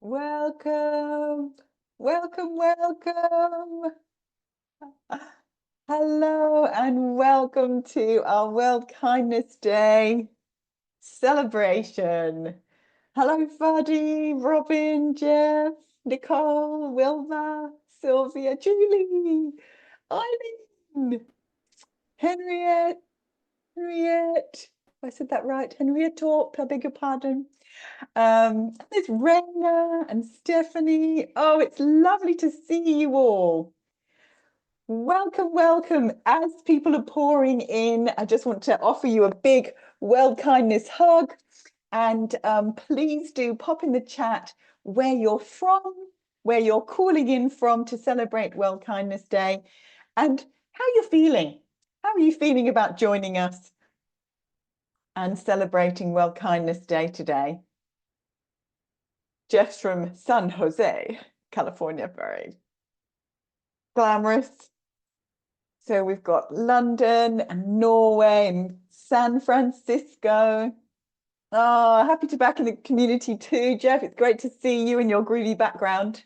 Welcome, welcome. Hello and welcome to our World Kindness Day celebration. Hello, Fuddy, Robin, Jeff, Nicole, Wilma, Sylvia, Julie, Eileen, Henriette, Henriette. I said that right. Henriette Torp, I beg your pardon. There's Raina and Stephanie. Oh, it's lovely to see you all. Welcome. As people are pouring in, I just want to offer you a big World Kindness hug. And please do pop in the chat where you're from, where you're calling in from to celebrate World Kindness Day, and how you're feeling. How are you feeling about joining us and celebrating World Kindness Day today? Jeff's from San Jose, California, very glamorous. So we've got London and Norway and San Francisco. Oh, happy to be back in the community too, Jeff. It's great to see you and your groovy background.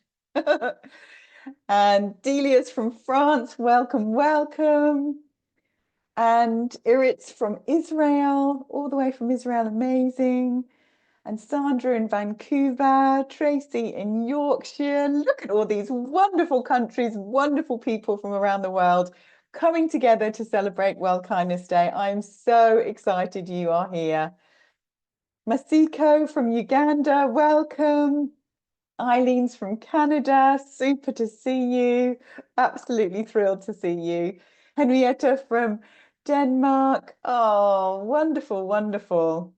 And Delia's from France. Welcome. And Irit's from Israel, all the way from Israel. Amazing. And Sandra in Vancouver, Tracy in Yorkshire. Look at all these wonderful countries, wonderful people from around the world coming together to celebrate World Kindness Day. I'm so excited you are here. Masiko from Uganda, welcome. Eileen's from Canada, super to see you. Absolutely thrilled to see you. Henrietta from Denmark. Oh, wonderful.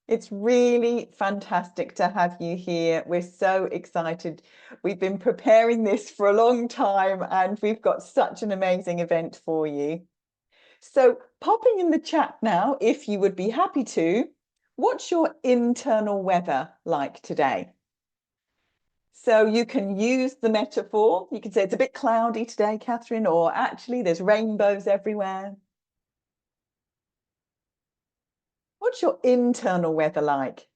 It's really fantastic to have you here. We're so excited. We've been preparing this for a long time and we've got such an amazing event for you. So popping in the chat now, if you would be happy to, what's your internal weather like today? So you can use the metaphor. You can say it's a bit cloudy today, Catherine, or actually there's rainbows everywhere. What's your internal weather like?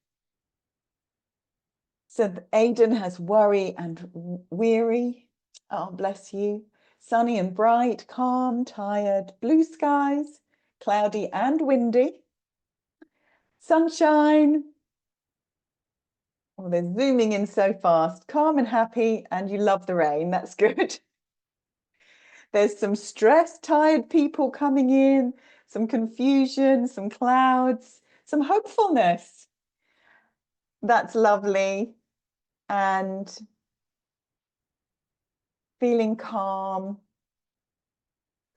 So Aidan has worry and weary. Oh, bless you. Sunny and bright, calm, tired, blue skies, cloudy and windy. Sunshine. Oh, they're zooming in so fast. Calm and happy, and you love the rain. That's good. There's some stressed, tired people coming in, some confusion, some clouds, some hopefulness. That's lovely. And feeling calm,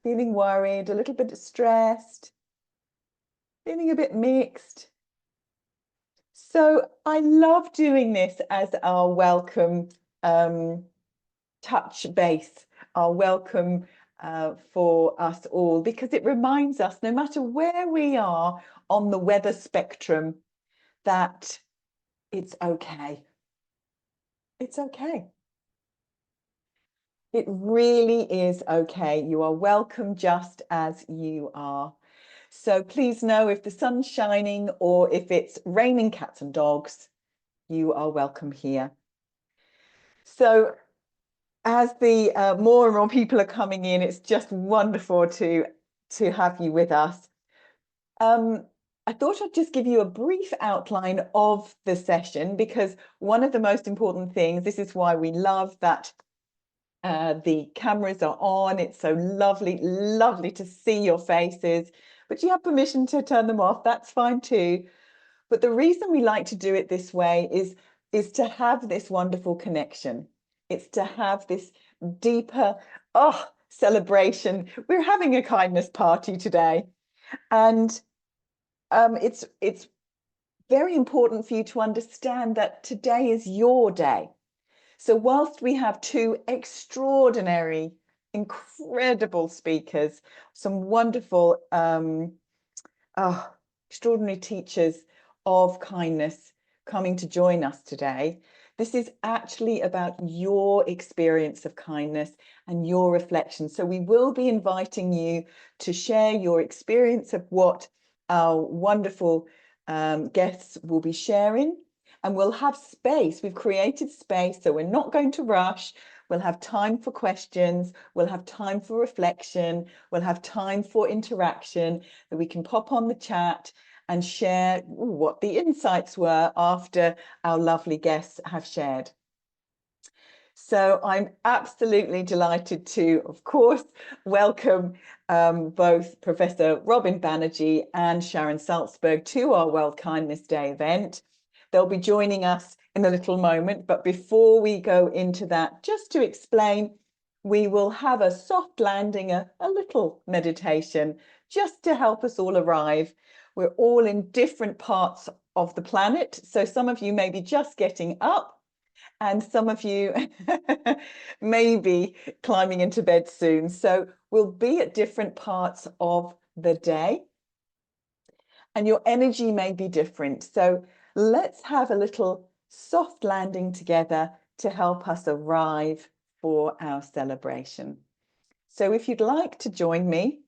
feeling worried, a little bit stressed, feeling a bit mixed. So I love doing this as our welcome touch base, our welcome for us all, because it reminds us, no matter where we are on the weather spectrum, that it's okay. It's okay. It really is okay. You are welcome just as you are. So please know if the sun's shining or if it's raining cats and dogs, you are welcome here. So as the more and more people are coming in, it's just wonderful to have you with us. I thought I'd just give you a brief outline of the session, because one of the most important things, this is why we love that the cameras are on. It's so lovely to see your faces, but you have permission to turn them off. That's fine too. But the reason we like to do it this way is to have this wonderful connection. It's to have this deeper celebration. We're having a kindness party today, and it's very important for you to understand that today is your day. So whilst we have two extraordinary, incredible speakers, some wonderful, extraordinary teachers of kindness coming to join us today, this is actually about your experience of kindness and your reflection. So we will be inviting you to share your experience of what our wonderful guests will be sharing. and we'll have space. We've created space, so we're not going to rush. We'll have time for questions. We'll have time for reflection. We'll have time for interaction that we can pop on the chat and share what the insights were after our lovely guests have shared. So I'm absolutely delighted to, of course, welcome both Professor Robin Banerjee and Sharon Salzberg to our World Kindness Day event. They'll be joining us in a little moment, but before we go into that, just to explain, we will have a soft landing, a little meditation, just to help us all arrive. We're all in different parts of the planet, so some of you may be just getting up, and some of you may be climbing into bed soon. So we'll be at different parts of the day, and your energy may be different. So let's have a little soft landing together to help us arrive for our celebration. So if you'd like to join me,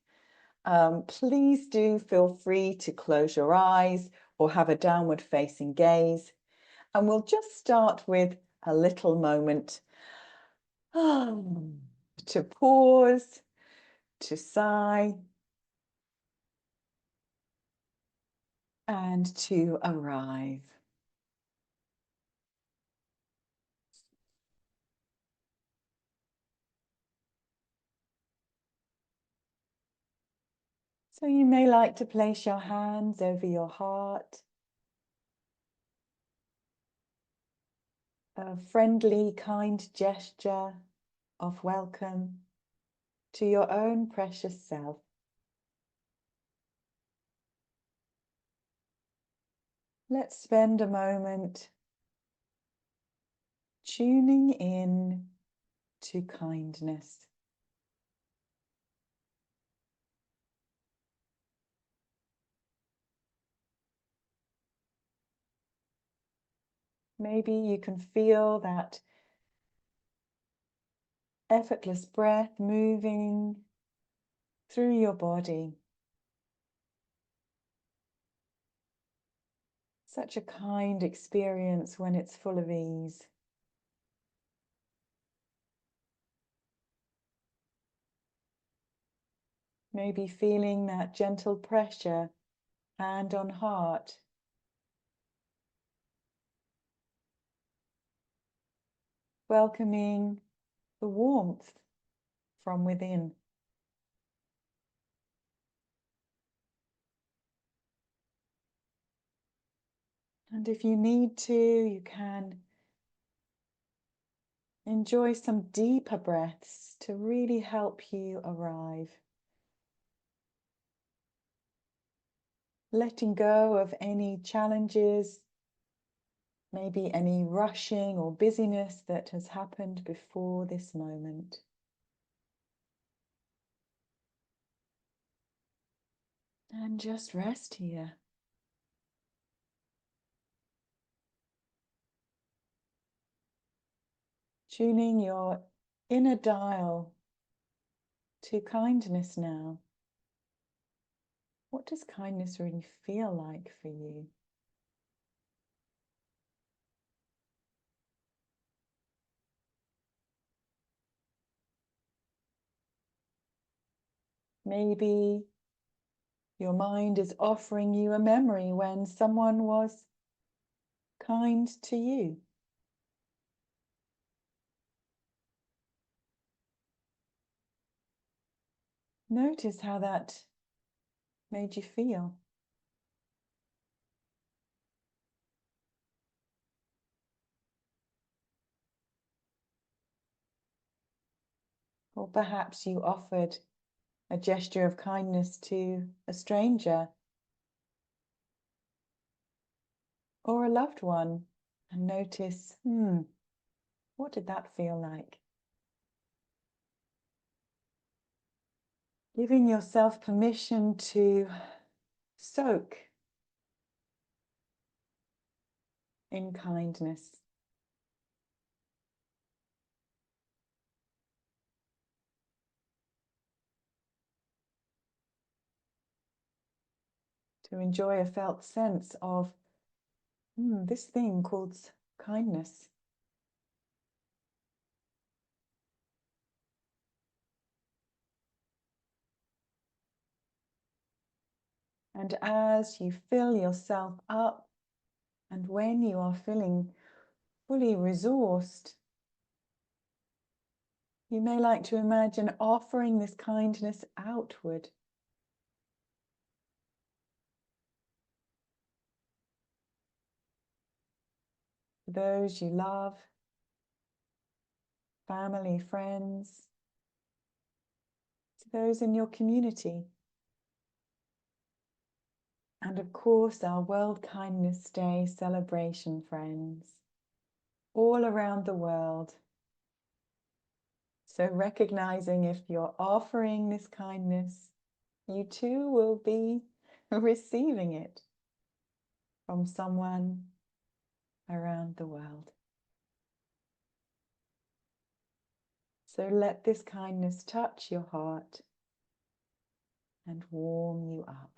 please do feel free to close your eyes or have a downward facing gaze. And we'll just start with a little moment to pause, to sigh, and to arrive. So you may like to place your hands over your heart, a friendly, kind gesture of welcome to your own precious self. Let's spend a moment tuning in to kindness. Maybe you can feel that effortless breath moving through your body. Such a kind experience when it's full of ease. Maybe feeling that gentle pressure, hand on heart. Welcoming the warmth from within. And if you need to, you can enjoy some deeper breaths to really help you arrive. Letting go of any challenges, maybe any rushing or busyness that has happened before this moment. And just rest here. Tuning your inner dial to kindness now. What does kindness really feel like for you? Maybe your mind is offering you a memory when someone was kind to you. Notice how that made you feel. Or perhaps you offered a gesture of kindness to a stranger or a loved one, and notice, what did that feel like? Giving yourself permission to soak in kindness. To enjoy a felt sense of This thing called kindness. And as you fill yourself up, and when you are feeling fully resourced, you may like to imagine offering this kindness outward. To those you love, family, friends, to those in your community. And of course, our World Kindness Day celebration friends all around the world. So recognizing if you're offering this kindness, you too will be receiving it from someone around the world. So let this kindness touch your heart and warm you up.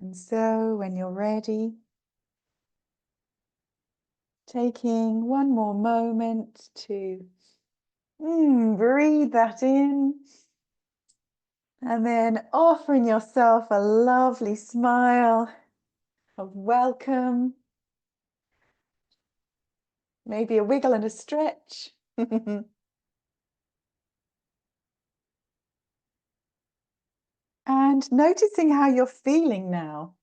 And so when you're ready, taking one more moment to breathe that in, and then offering yourself a lovely smile of welcome, maybe a wiggle and a stretch. And noticing how you're feeling now.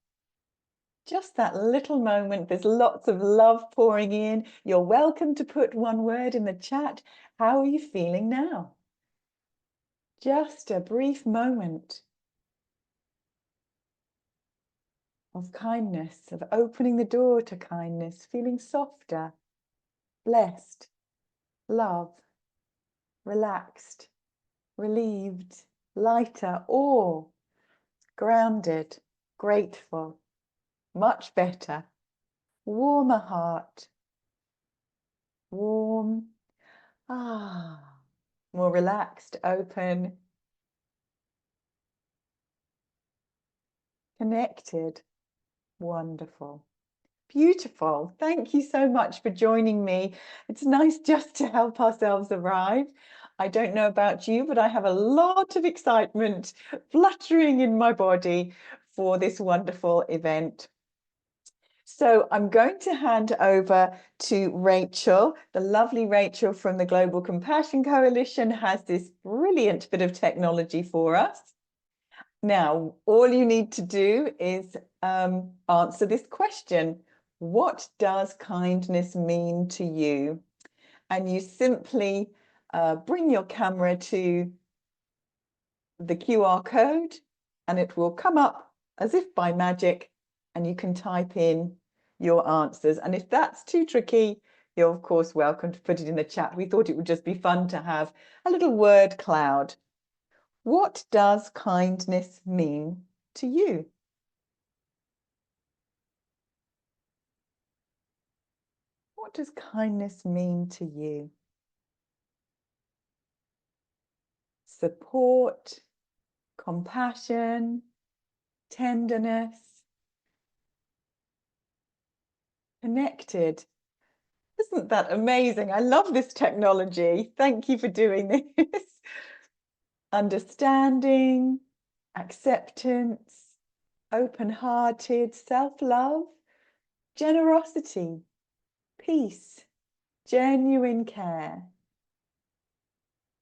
Just that little moment, there's lots of love pouring in. You're welcome to put one word in the chat. How are you feeling now? Just a brief moment of kindness, of opening the door to kindness, feeling softer, blessed, love, relaxed, relieved, lighter, or grounded, grateful, much better, warmer heart, warm, more relaxed, open, connected, wonderful. Beautiful. Thank you so much for joining me. It's nice just to help ourselves arrive. I don't know about you, but I have a lot of excitement fluttering in my body for this wonderful event. So I'm going to hand over to Rachel. The lovely Rachel from the Global Compassion Coalition has this brilliant bit of technology for us. Now, all you need to do is answer this question. What does kindness mean to you? And you simply bring your camera to the QR code and it will come up as if by magic and you can type in your answers. And if that's too tricky, you're of course welcome to put it in the chat. We thought it would just be fun to have a little word cloud. What does kindness mean to you? What does kindness mean to you? Support, compassion, tenderness, connected. Isn't that amazing? I love this technology. Thank you for doing this. Understanding, acceptance, open-hearted, self-love, generosity, peace, genuine care.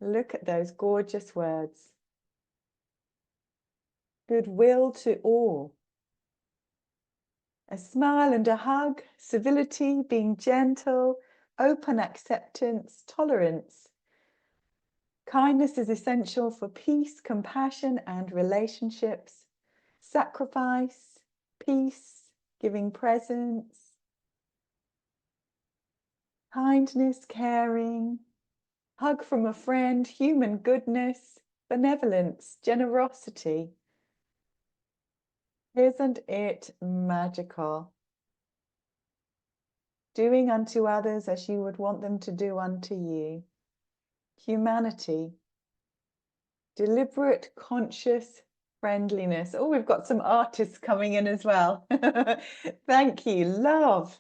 Look at those gorgeous words. Goodwill to all. A smile and a hug, civility, being gentle, open acceptance, tolerance. Kindness is essential for peace, compassion, and relationships. Sacrifice, peace, giving presents. Kindness, caring, hug from a friend, human goodness, benevolence, generosity. Isn't it magical? Doing unto others as you would want them to do unto you. Humanity. Deliberate, conscious friendliness. Oh, we've got some artists coming in as well. Thank you. Love.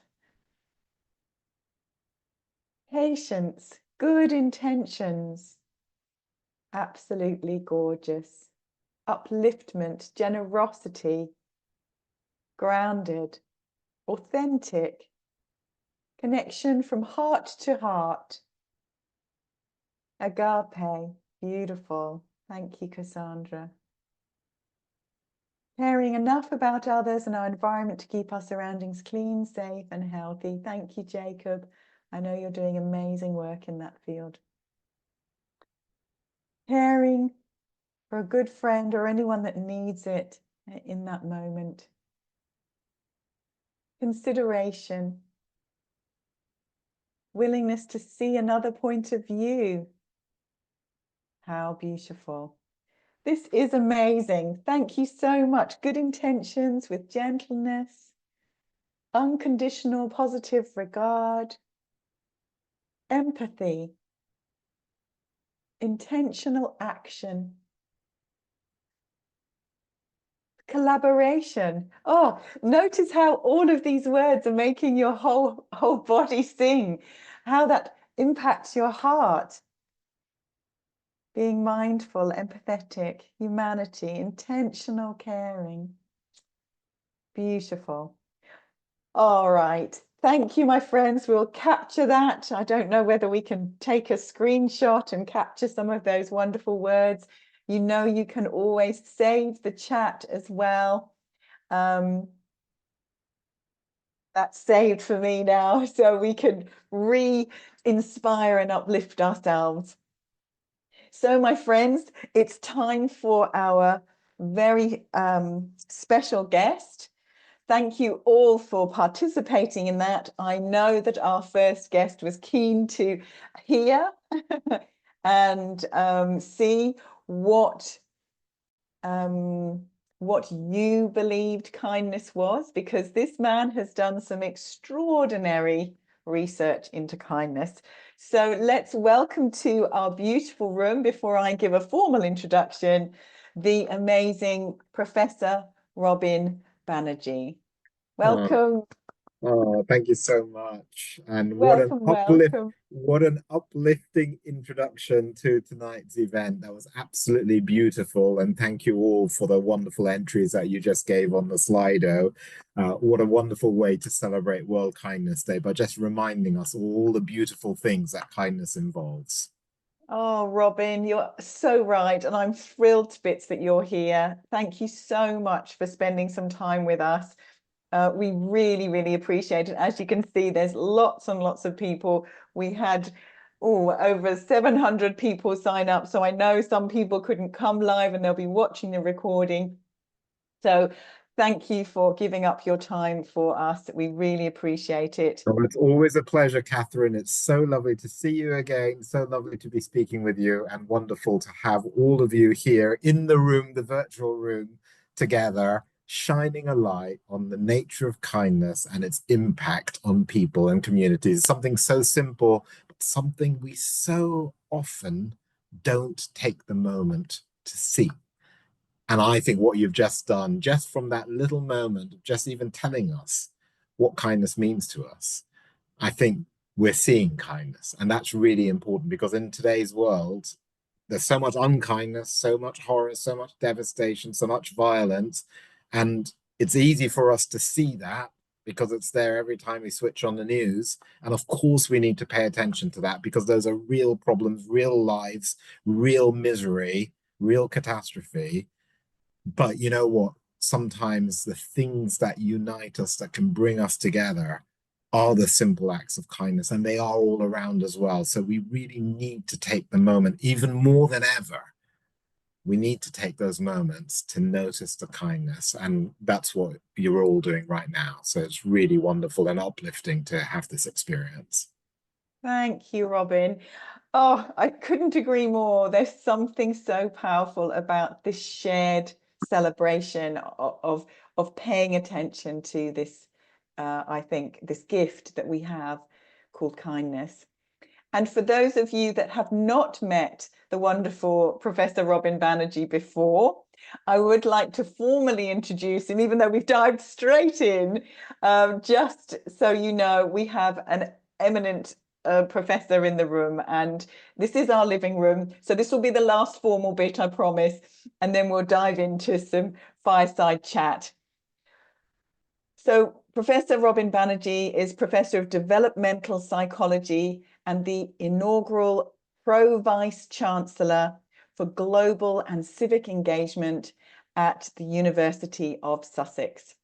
Patience. Good intentions. Absolutely gorgeous. Upliftment, generosity. Grounded. Authentic. Connection from heart to heart. Agape. Beautiful. Thank you, Cassandra. Caring enough about others and our environment to keep our surroundings clean, safe, and healthy. Thank you, Jacob. I know you're doing amazing work in that field. Caring for a good friend or anyone that needs it in that moment. Consideration. Willingness to see another point of view. How beautiful. This is amazing. Thank you so much. Good intentions with gentleness, unconditional positive regard, empathy, intentional action, collaboration. Oh, notice how all of these words are making your whole body sing, how that impacts your heart. Being mindful, empathetic, humanity, intentional caring. Beautiful. All right. Thank you, my friends. We'll capture that. I don't know whether we can take a screenshot and capture some of those wonderful words. You know, you can always save the chat as well. That's saved for me now, so we can re-inspire and uplift ourselves. So, my friends, it's time for our very special guest. Thank you all for participating in that. I know that our first guest was keen to hear and see what you believed kindness was, because this man has done some extraordinary research into kindness. So let's welcome to our beautiful room, before I give a formal introduction, the amazing Professor Robin Banerjee. Welcome. Oh, thank you so much. And Welcome, welcome. what an uplifting introduction to tonight's event. That was absolutely beautiful. And thank you all for the wonderful entries that you just gave on the Slido. What a wonderful way to celebrate World Kindness Day by just reminding us all the beautiful things that kindness involves. Oh, Robin, you're so right. And I'm thrilled to bits that you're here. Thank you so much for spending some time with us. We really, really appreciate it. As you can see, there's lots and lots of people. We had over 700 people sign up. So I know some people couldn't come live and they'll be watching the recording. So thank you for giving up your time for us. We really appreciate it. Well, it's always a pleasure, Catherine. It's so lovely to see you again. So lovely to be speaking with you, and wonderful to have all of you here in the room, the virtual room, together, shining a light on the nature of kindness and its impact on people and communities. Something so simple, but something we so often don't take the moment to see. And I think what you've just done, just from that little moment of just even telling us what kindness means to us, I think we're seeing kindness. And that's really important, because in today's world, there's so much unkindness, so much horror, so much devastation, so much violence. And it's easy for us to see that because it's there every time we switch on the news. And of course, we need to pay attention to that, because those are real problems, real lives, real misery, real catastrophe. But you know what? Sometimes the things that unite us, that can bring us together, are the simple acts of kindness, and they are all around as well. So we really need to take the moment, even more than ever. We need to take those moments to notice the kindness. And that's what you're all doing right now. So it's really wonderful and uplifting to have this experience. Thank you, Robin. Oh, I couldn't agree more. There's something so powerful about this shared celebration of paying attention to this, I think, this gift that we have called kindness. And for those of you that have not met the wonderful Professor Robin Banerjee before, I would like to formally introduce him, even though we've dived straight in. Just so you know, we have an eminent professor in the room, and this is our living room. So this will be the last formal bit, I promise, and then we'll dive into some fireside chat. So Professor Robin Banerjee is Professor of Developmental Psychology and the inaugural Pro-Vice Chancellor for Global and Civic Engagement at the University of Sussex.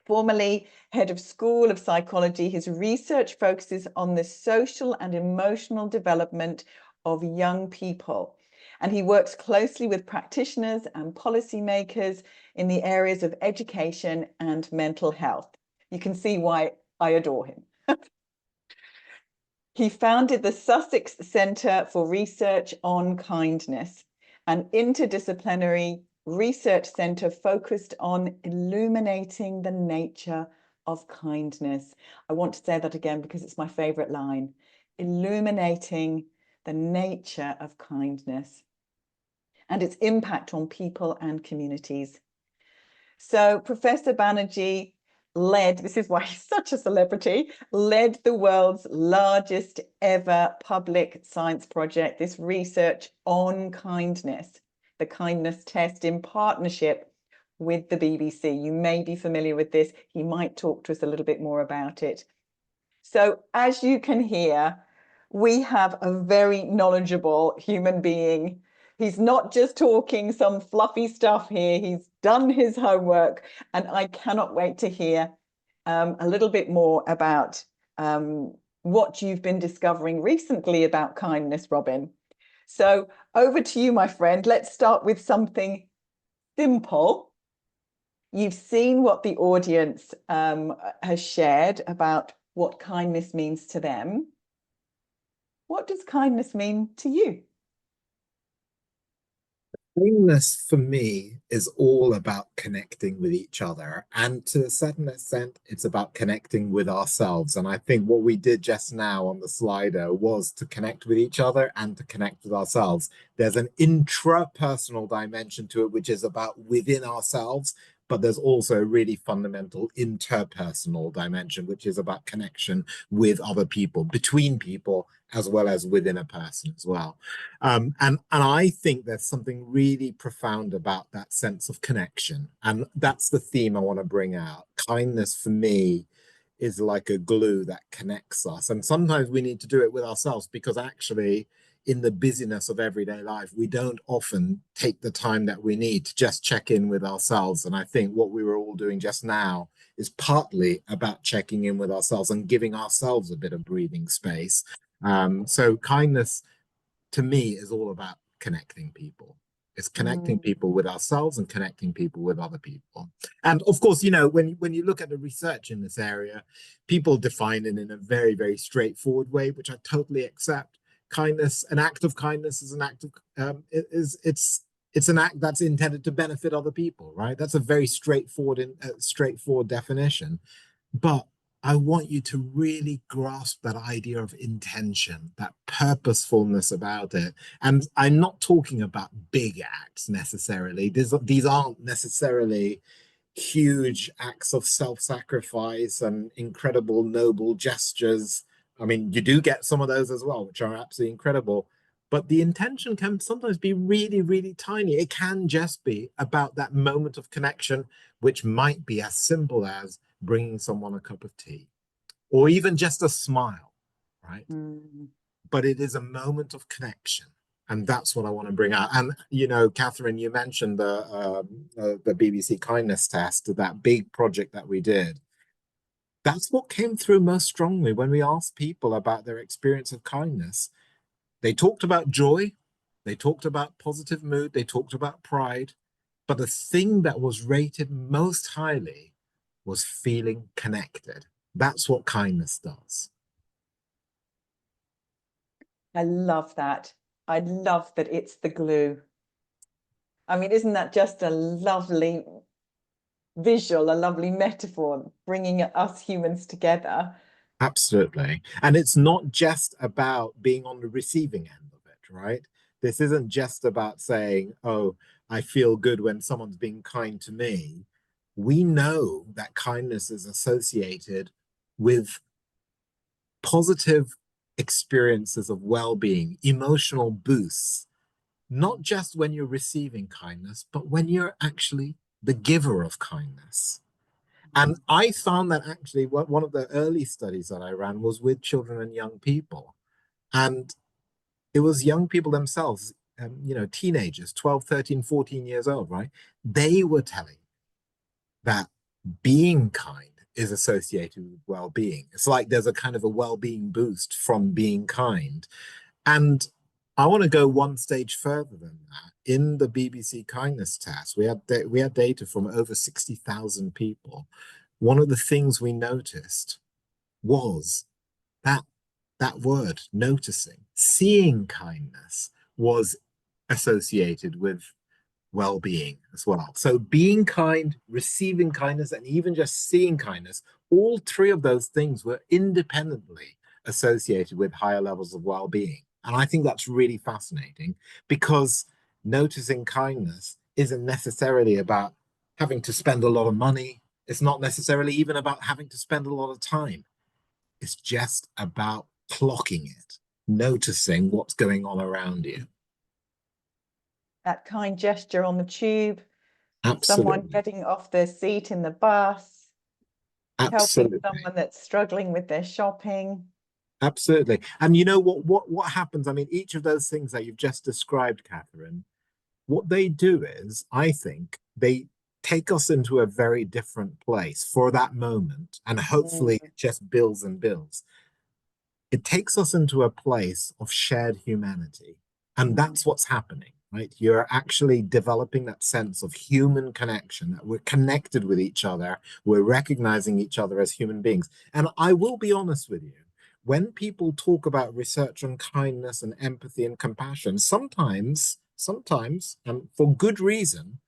Formerly head of School of Psychology, his research focuses on the social and emotional development of young people. And he works closely with practitioners and policymakers in the areas of education and mental health. You can see why I adore him. He founded the Sussex Centre for Research on Kindness, an interdisciplinary research centre focused on illuminating the nature of kindness. I want to say that again because it's my favourite line. Illuminating the nature of kindness and its impact on people and communities. So Professor Banerjee led, this is why he's such a celebrity, led the world's largest ever public science project, this research on kindness, the kindness test, in partnership with the BBC. You may be familiar with this. He might talk to us a little bit more about it. So as you can hear, we have a very knowledgeable human being. He's not just talking some fluffy stuff here. He's done his homework, and I cannot wait to hear a little bit more about what you've been discovering recently about kindness, Robin. So over to you, my friend. Let's start with something simple. You've seen what the audience has shared about what kindness means to them. What does kindness mean to you? Kindness for me is all about connecting with each other. And to a certain extent, it's about connecting with ourselves. And I think what we did just now on the Slido was to connect with each other and to connect with ourselves. There's an intrapersonal dimension to it, which is about within ourselves. But there's also a really fundamental interpersonal dimension, which is about connection with other people, between people, as well as within a person as well. And I think there's something really profound about that sense of connection. And that's the theme I want to bring out. Kindness for me is like a glue that connects us. And sometimes we need to do it with ourselves because actually, in the busyness of everyday life, we don't often take the time that we need to just check in with ourselves. And I think what we were all doing just now is partly about checking in with ourselves and giving ourselves a bit of breathing space. So kindness to me is all about connecting people. It's connecting people with ourselves and connecting people with other people. And of course, you know, when you look at the research in this area, people define it in a very, very straightforward way, which I totally accept. Kindness, an act of kindness is an act of it's an act that's intended to benefit other people, right? That's a very straightforward definition. But I want you to really grasp that idea of intention, that purposefulness about it. And I'm not talking about big acts necessarily. These aren't necessarily huge acts of self-sacrifice and incredible noble gestures. I mean, you do get some of those as well, which are absolutely incredible. But the intention can sometimes be really, really tiny. It can just be about that moment of connection, which might be as simple as bringing someone a cup of tea or even just a smile, right? But it is a moment of connection. And that's what I want to bring out. And, you know, Catherine, you mentioned the BBC Kindness Test, that big project that we did. That's what came through most strongly when we asked people about their experience of kindness. They talked about joy, they talked about positive mood, they talked about pride, but the thing that was rated most highly was feeling connected. That's what kindness does. I love that. I love that it's the glue. I mean, isn't that just a lovely visual, a lovely metaphor, bringing us humans together? Absolutely. And it's not just about being on the receiving end of it, right? This isn't just about saying, oh, I feel good when someone's being kind to me. We know that kindness is associated with positive experiences of well-being, emotional boosts, not just when you're receiving kindness, but when you're actually the giver of kindness. And I found that actually one of the early studies that I ran was with children and young people. And it was young people themselves, teenagers, 12, 13, 14 years old, right? They were telling that being kind is associated with well-being. It's like there's a kind of a well-being boost from being kind. And I want to go one stage further than that. In the BBC kindness test, we had data from over 60,000 people. One of the things we noticed was that that word, noticing, seeing kindness was associated with well-being as well. So being kind, receiving kindness, and even just seeing kindness, all three of those things were independently associated with higher levels of well-being. And I think that's really fascinating because noticing kindness isn't necessarily about having to spend a lot of money. It's not necessarily even about having to spend a lot of time. It's just about clocking it, noticing what's going on around you. That kind gesture on the tube, someone Absolutely. getting off their seat in the bus, helping Absolutely. someone that's struggling with their shopping. Absolutely. And you know what happens? I mean, each of those things that you've just described, Catherine, what they do is, I think, they take us into a very different place for that moment. And hopefully Mm, it just builds and builds. It takes us into a place of shared humanity. And mm, that's what's happening, right? You're actually developing that sense of human connection, that we're connected with each other. We're recognizing each other as human beings. And I will be honest with you, when people talk about research on kindness and empathy and compassion, sometimes, and for good reason,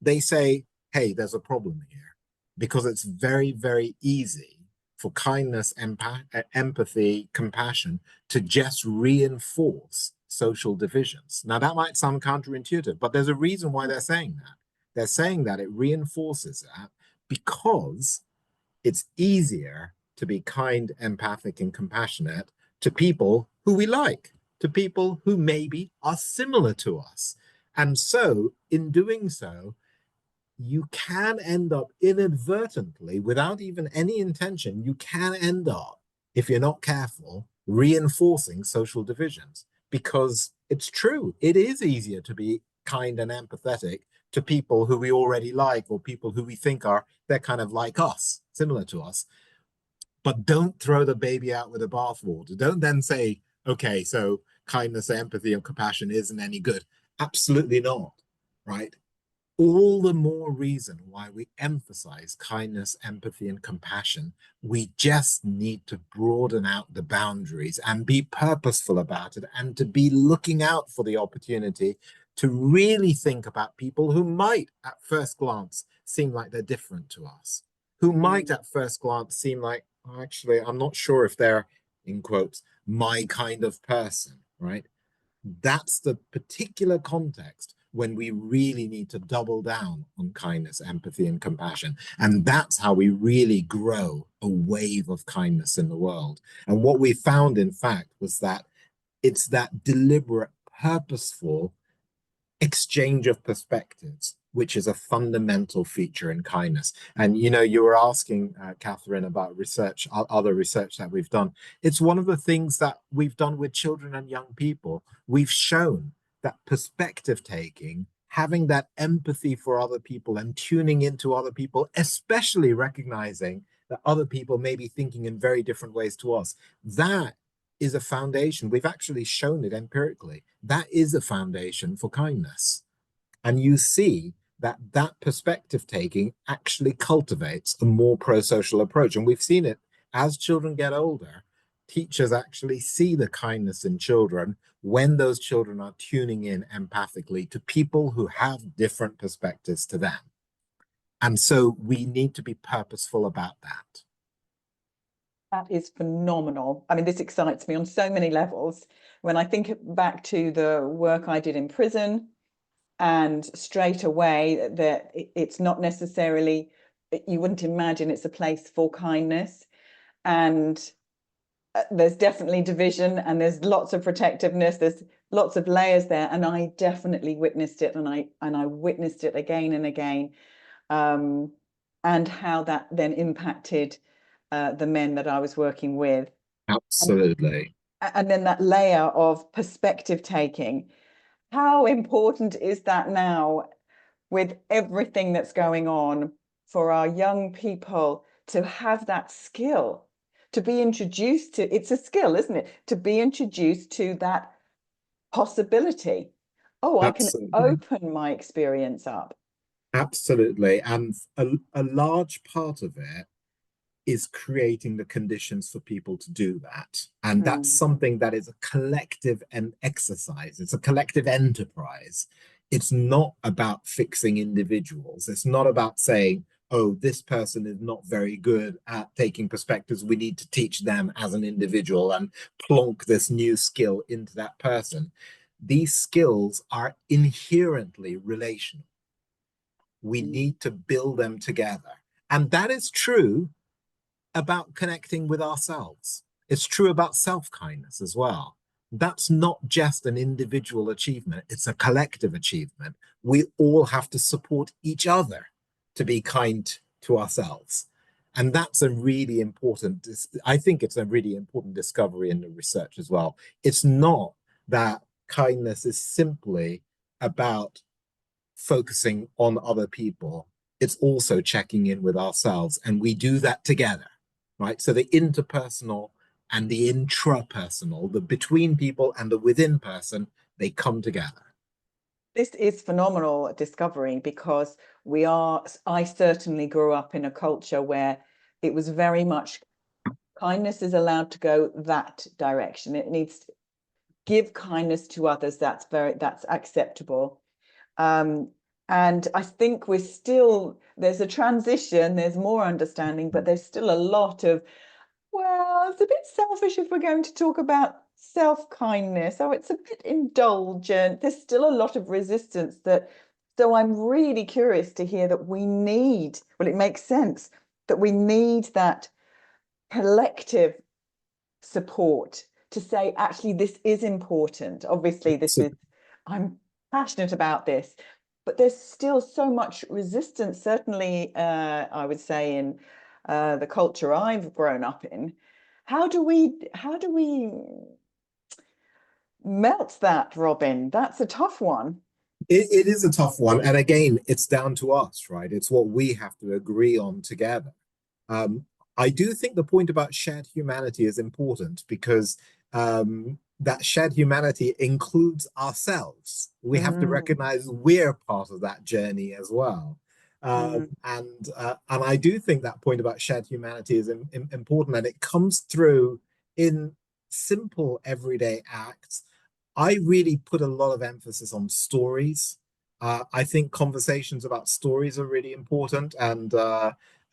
they say, hey, there's a problem here because it's very, very easy for kindness, empathy, compassion to just reinforce social divisions. Now, that might sound counterintuitive, but there's a reason why they're saying that. They're saying that it reinforces that because it's easier to be kind, empathic, and compassionate to people who we like, to people who maybe are similar to us. And so, in doing so, you can end up inadvertently, without even any intention, you can end up, if you're not careful, reinforcing social divisions because it's true. It is easier to be kind and empathetic to people who we already like or people who we think are, they're kind of like us, similar to us. But don't throw the baby out with the bathwater. Don't then say, okay, so kindness, empathy, and compassion isn't any good. Absolutely not, right? All the more reason why we emphasize kindness, empathy, and compassion. We just need to broaden out the boundaries and be purposeful about it and to be looking out for the opportunity to really think about people who might, at first glance, seem like they're different to us, who might, mm. at first glance, seem like, oh, actually, I'm not sure if they're, in quotes, my kind of person, right? That's the particular context when we really need to double down on kindness, empathy, and compassion. And that's how we really grow a wave of kindness in the world. And what we found, in fact, was that it's that deliberate, purposeful exchange of perspectives, which is a fundamental feature in kindness. And you were asking Catherine about research, other research that we've done. It's one of the things that we've done with children and young people. We've shown that perspective taking, having that empathy for other people and tuning into other people, especially recognizing that other people may be thinking in very different ways to us, that is a foundation. We've actually shown it empirically. That is a foundation for kindness. And you see that that perspective taking actually cultivates a more pro-social approach. And we've seen it as children get older. Teachers actually see the kindness in children when those children are tuning in empathically to people who have different perspectives to them. And so we need to be purposeful about that. That is phenomenal. I mean, this excites me on so many levels. When I think back to the work I did in prison, and straight away that it's not necessarily, you wouldn't imagine it's a place for kindness. And there's definitely division and there's lots of protectiveness. There's lots of layers there. And I definitely witnessed it. And I witnessed it again and again. And how that then impacted the men that I was working with. Absolutely. And then that layer of perspective taking. How important is that now with everything that's going on for our young people to have that skill, to be introduced to, it's a skill, isn't it? To be introduced to that possibility. Oh, I can Absolutely. open my experience up. Absolutely. And a large part of it is creating the conditions for people to do that. And that's Mm, something that is a collective exercise. It's a collective enterprise. It's not about fixing individuals. It's not about saying, oh, this person is not very good at taking perspectives. We need to teach them as an individual and plonk this new skill into that person. These skills are inherently relational. We mm, need to build them together. And that is true about connecting with ourselves. It's true about self-kindness as well. That's not just an individual achievement, it's a collective achievement. We all have to support each other to be kind to ourselves. And that's a really important, I think it's a really important discovery in the research as well. It's not that kindness is simply about focusing on other people. It's also checking in with ourselves, and we do that together, right? So the interpersonal and the intrapersonal, the between people and the within person, they come together. This is phenomenal discovery because I certainly grew up in a culture where it was very much kindness is allowed to go that direction. It needs to give kindness to others. That's acceptable. Um, and I think there's a transition, there's more understanding, but there's still a lot of, well, it's a bit selfish if we're going to talk about self-kindness. Oh, it's a bit indulgent. There's still a lot of resistance so I'm really curious to hear that well, it makes sense that we need that collective support to say, actually, this is important. Obviously, So I'm passionate about this, but there's still so much resistance, certainly, I would say, in the culture I've grown up in. How do we melt that, Robin? That's a tough one. it is a tough one. And again, it's down to us, right? It's what we have to agree on together. Um, I do think the point about shared humanity is important because that shared humanity includes ourselves. We have to Mm, recognize we're part of that journey as well. mm. And I do think that point about shared humanity is important, and it comes through in simple everyday acts. I really put a lot of emphasis on stories. I think conversations about stories are really important, and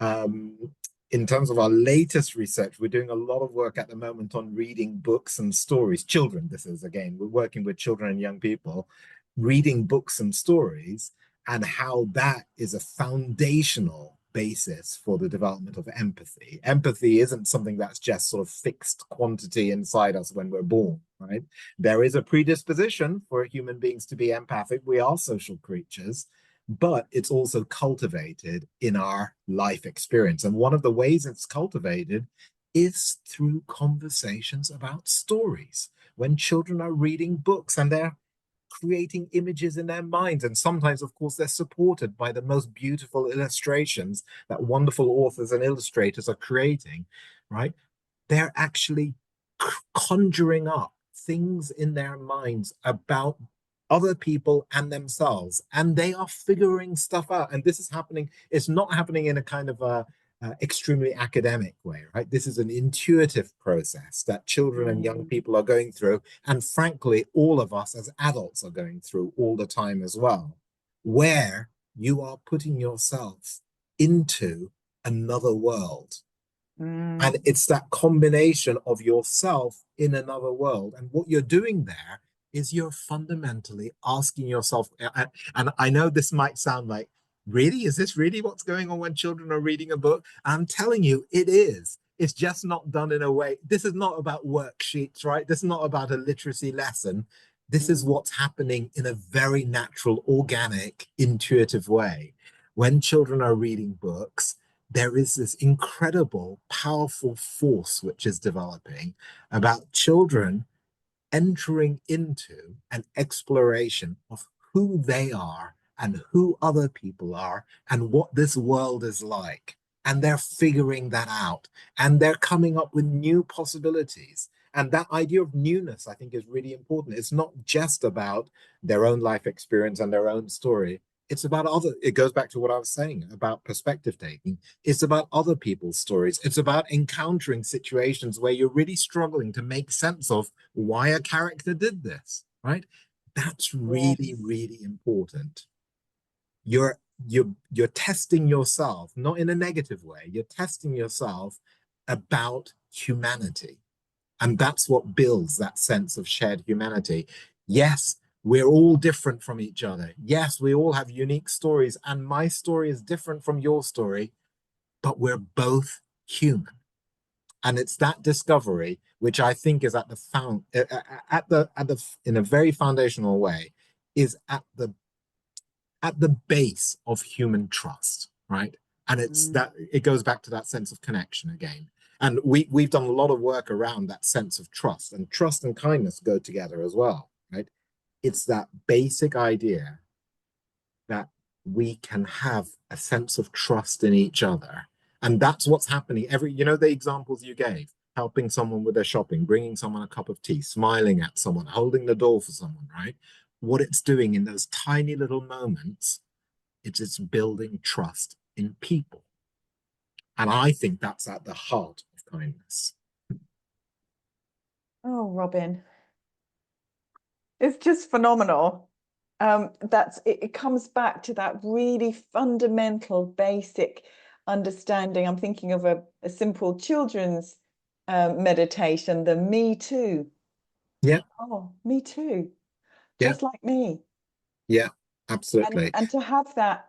um, in terms of our latest research, we're doing a lot of work at the moment on reading books and stories. Children, this is again, we're working with children and young people, reading books and stories, and how that is a foundational basis for the development of empathy. Empathy isn't something that's just sort of fixed quantity inside us when we're born, right? There is a predisposition for human beings to be empathic. We are social creatures, but it's also cultivated in our life experience. And one of the ways it's cultivated is through conversations about stories. When children are reading books and they're creating images in their minds. And sometimes, of course, they're supported by the most beautiful illustrations that wonderful authors and illustrators are creating, right? They're actually conjuring up things in their minds about other people and themselves, and they are figuring stuff out. And this is happening, it's not happening in a kind of extremely academic way, right? This is an intuitive process that children and young Mm, people are going through. And frankly, all of us as adults are going through all the time as well, where you are putting yourself into another world. mm, And it's that combination of yourself in another world. And what you're doing there is you're fundamentally asking yourself, and I know this might sound like, really? Is this really what's going on when children are reading a book? I'm telling you, it is. It's just not done in a way. This is not about worksheets, right? This is not about a literacy lesson. This is mm. what's happening in a very natural, organic, intuitive way. When children are reading books, there is this incredible, powerful force which is developing about children entering into an exploration of who they are and who other people are and what this world is like. And they're figuring that out and they're coming up with new possibilities. And that idea of newness, I think, is really important. It's not just about their own life experience and their own story. It's about other, it goes back to what I was saying about perspective taking. It's about other people's stories. It's about encountering situations where you're really struggling to make sense of why a character did this, right? That's really, Yes. really important. You're you're testing yourself, not in a negative way. You're testing yourself about humanity. And that's what builds that sense of shared humanity. Yes, we're all different from each other. Yes, we all have unique stories, and my story is different from your story, but we're both human. And it's that discovery which I think is at the found at the in a very foundational way is at the base of human trust, right? And it's Mm. that it goes back to that sense of connection again. And we've done a lot of work around that sense of trust, and trust and kindness go together as well, right? It's that basic idea that we can have a sense of trust in each other. And that's what's happening. The examples you gave, helping someone with their shopping, bringing someone a cup of tea, smiling at someone, holding the door for someone, right? What it's doing in those tiny little moments, it's building trust in people. And I think that's at the heart of kindness. Oh, Robin, it's just phenomenal. It comes back to that really fundamental, basic understanding. I'm thinking of a simple children's meditation, the me too. Yeah, Oh, me too, yeah, just like me. yeah, And absolutely. and to have that,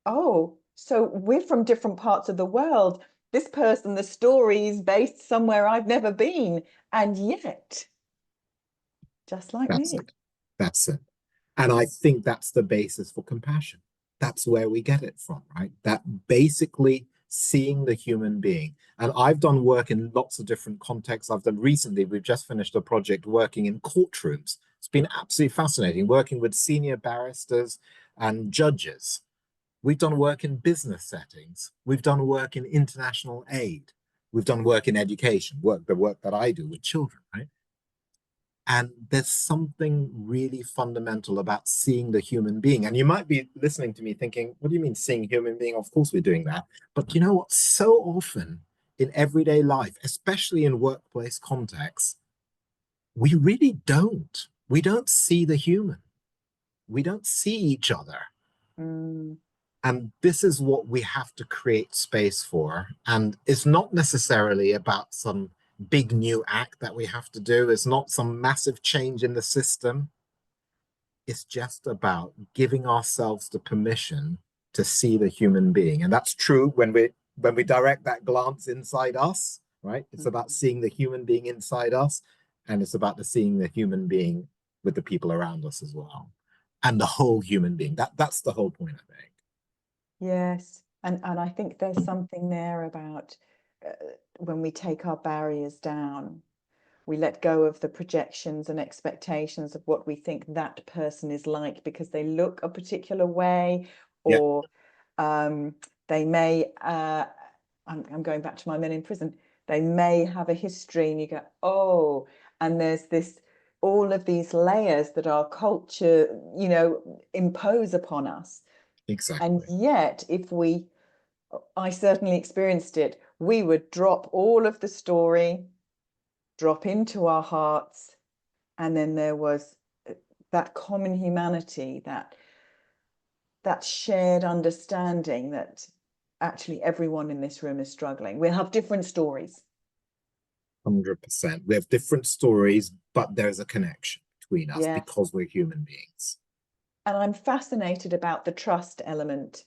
oh, so we're from different parts of the world. This person, the story is based somewhere I've never been, and yet, just like That's me. it. That's it. And I think that's the basis for compassion. That's where we get it from, right? That basically seeing the human being. And I've done work in lots of different contexts. I've done recently, we've just finished a project working in courtrooms. It's been absolutely fascinating, working with senior barristers and judges. We've done work in business settings. We've done work in international aid. We've done work in education, the work that I do with children, right? And there's something really fundamental about seeing the human being. And you might be listening to me thinking, what do you mean seeing human being? Of course we're doing that. But you know what? So often in everyday life, especially in workplace contexts, we really don't. We don't see the human. We don't see each other. Mm, And this is what we have to create space for. And it's not necessarily about some big new act that we have to do. It's not some massive change in the system. It's just about giving ourselves the permission to see the human being. And that's true when we direct that glance inside us, right? It's about mm. seeing the human being inside us, and it's about the seeing the human being with the people around us as well. And the whole human being. That's the whole point, I think. Yes, and I think there's something there about uh, when we take our barriers down, we let go of the projections and expectations of what we think that person is like because they look a particular way, Yeah, or they may. I'm going back to my men in prison. They may have a history, and you go, oh, and there's this all of these layers that our culture, impose upon us. And exactly. yet, if we I certainly experienced it. We would drop all of the story, drop into our hearts, and then there was that common humanity, that shared understanding that actually everyone in this room is struggling. We'll have different stories. 100%. We have different stories, but there's a connection between us Yes. because we're human beings. And I'm fascinated about the trust element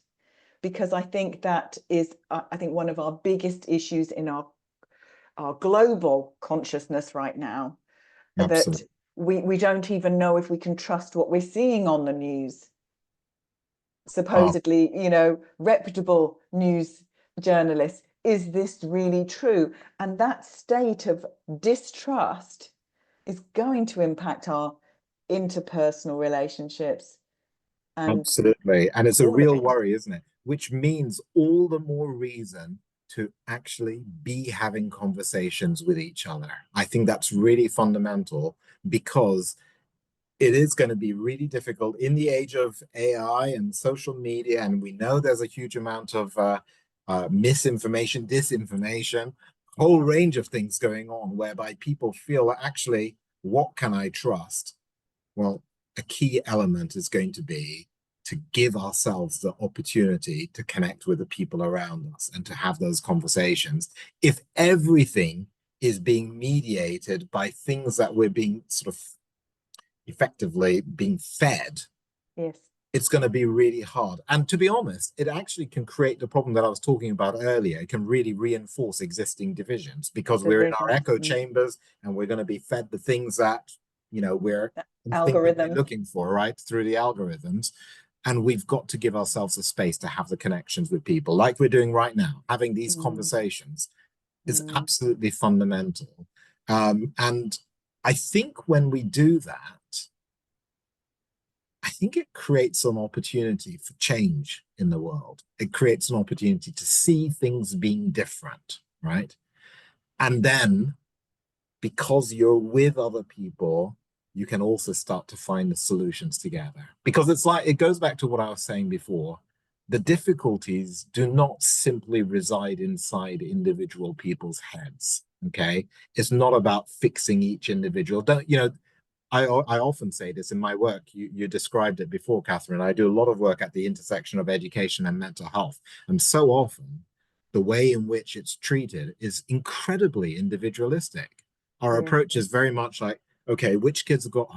because I think that is, I think, one of our biggest issues in our global consciousness right now, that Absolutely. we don't even know if we can trust what we're seeing on the news. Oh, Supposedly, reputable news journalists. Is this really true? And that state of distrust is going to impact our interpersonal relationships and absolutely. And it's a all of real it. worry, isn't it? Which means all the more reason to actually be having conversations with each other. I think that's really fundamental because it is going to be really difficult in the age of AI and social media. And we know there's a huge amount of misinformation, disinformation, whole range of things going on whereby people feel actually, what can I trust? Well, a key element is going to be to give ourselves the opportunity to connect with the people around us and to have those conversations. If everything is being mediated by things that we're being sort of effectively being fed, Yes, it's going to be really hard. And to be honest, it actually can create the problem that I was talking about earlier. It can really reinforce existing divisions because we're in our divisions, echo chambers and we're going to be fed the things that, we're instinctively algorithm. looking for, right, through the algorithms. And we've got to give ourselves a space to have the connections with people like we're doing right now. Having these Mm, conversations is mm, absolutely fundamental. And I think when we do that, I think it creates an opportunity for change in the world. It creates an opportunity to see things being different, right? And then because you're with other people, you can also start to find the solutions together. Because it's like, it goes back to what I was saying before. The difficulties do not simply reside inside individual people's heads. Okay. It's not about fixing each individual. Don't, I often say this in my work. You described it before, Catherine. I do a lot of work at the intersection of education and mental health. And so often, the way in which it's treated is incredibly individualistic. Our yes, approach is very much like, okay, which kids have got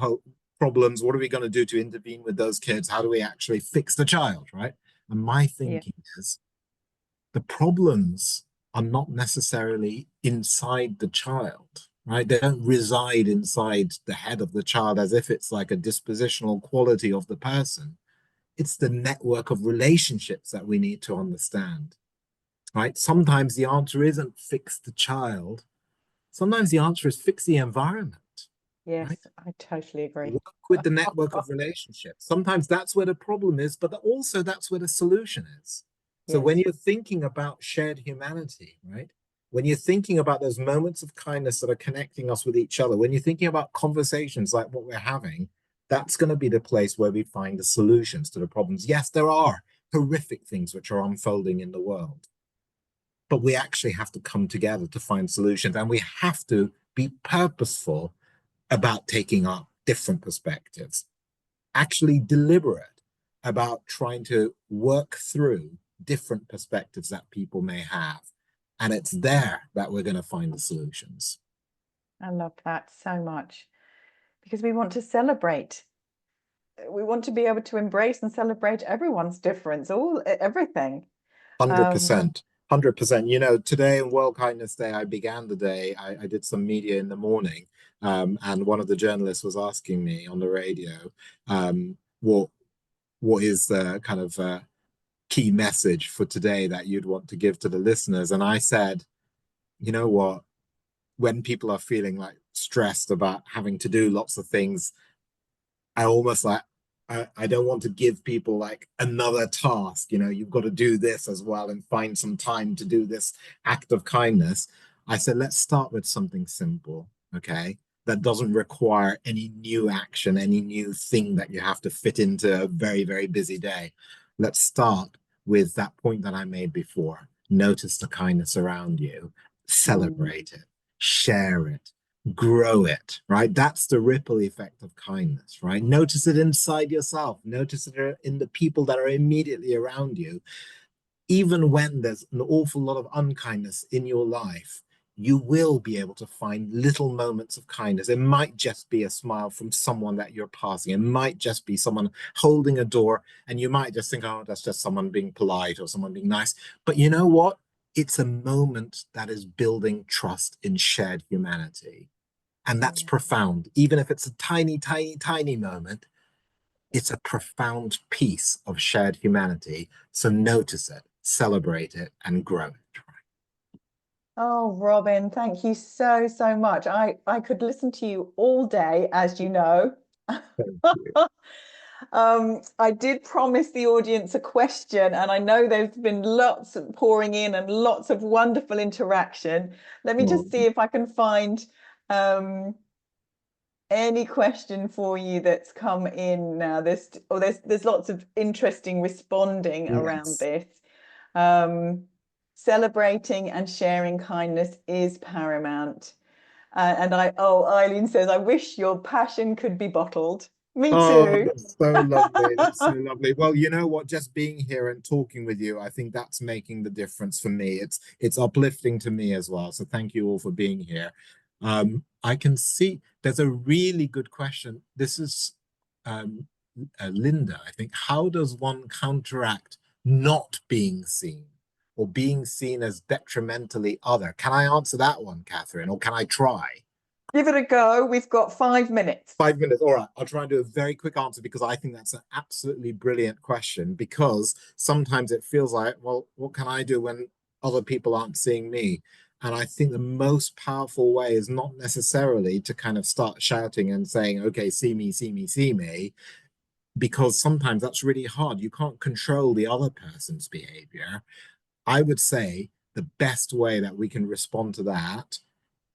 problems? What are we going to do to intervene with those kids? How do we actually fix the child, right? And my yes, thinking is the problems are not necessarily inside the child, right? They don't reside inside the head of the child as if it's like a dispositional quality of the person. It's the network of relationships that we need to understand, right? Sometimes the answer isn't fix the child. Sometimes the answer is fix the environment, right? yes. I totally agree. Work with the network of relationships. Sometimes that's where the problem is, but also that's where the solution is. So when Yes, you're thinking about shared humanity, right? When you're thinking about those moments of kindness that are connecting us with each other, when you're thinking about conversations like what we're having, that's going to be the place where we find the solutions to the problems. Yes, there are horrific things which are unfolding in the world, but we actually have to come together to find solutions, and we have to be purposeful about taking up different perspectives, actually deliberate about trying to work through different perspectives that people may have. And it's there that we're going to find the solutions. I love that so much because we want to celebrate. We want to be able to embrace and celebrate everyone's difference, everything. Um, 100%. 100%. Today in World Kindness Day, I began the day, I did some media in the morning, and one of the journalists was asking me on the radio, what is the kind of key message for today that you'd want to give to the listeners? And I said, you know what? When people are feeling like stressed about having to do lots of things, I almost like, I don't want to give people like another task. You've got to do this as well and find some time to do this act of kindness. I said, let's start with something simple, okay? That doesn't require any new action, any new thing that you have to fit into a very, very busy day. Let's start with that point that I made before. Notice the kindness around you, Mm, celebrate it, share it, grow it, right? That's the ripple effect of kindness, right? Notice it inside yourself, notice it in the people that are immediately around you. Even when there's an awful lot of unkindness in your life, you will be able to find little moments of kindness. It might just be a smile from someone that you're passing. It might just be someone holding a door, and you might just think, oh, that's just someone being polite or someone being nice. But you know what? It's a moment that is building trust in shared humanity. And that's yeah. profound. Even if it's a tiny, tiny, tiny moment, it's a profound piece of shared humanity. So notice it, celebrate it, and grow it. Oh, Robin, thank you so, so much. I could listen to you all day, as you know. Thank you. I did promise the audience a question, and I know there's been lots pouring in and lots of wonderful interaction. Let me Oh, just see if I can find um, any question for you that's come in now. There's lots of interesting responding around yes. this. Um, Celebrating and sharing kindness is paramount. Eileen says, I wish your passion could be bottled. Me Oh, too. that's so lovely. That's so lovely. Well, you know what? Just being here and talking with you, I think that's making the difference for me. It's uplifting to me as well. So thank you all for being here. I can see there's a really good question. This is um, Linda, I think. How does one counteract not being seen or being seen as detrimentally other? Can I answer that one, Catherine, or can I try? Give it a go. We've got 5 minutes. 5 minutes. All right. I'll try and do a very quick answer because I think that's an absolutely brilliant question. Because sometimes it feels like, well, what can I do when other people aren't seeing me? And I think the most powerful way is not necessarily to kind of start shouting and saying, okay, see me, see me, see me, because sometimes that's really hard. You can't control the other person's behavior. I would say the best way that we can respond to that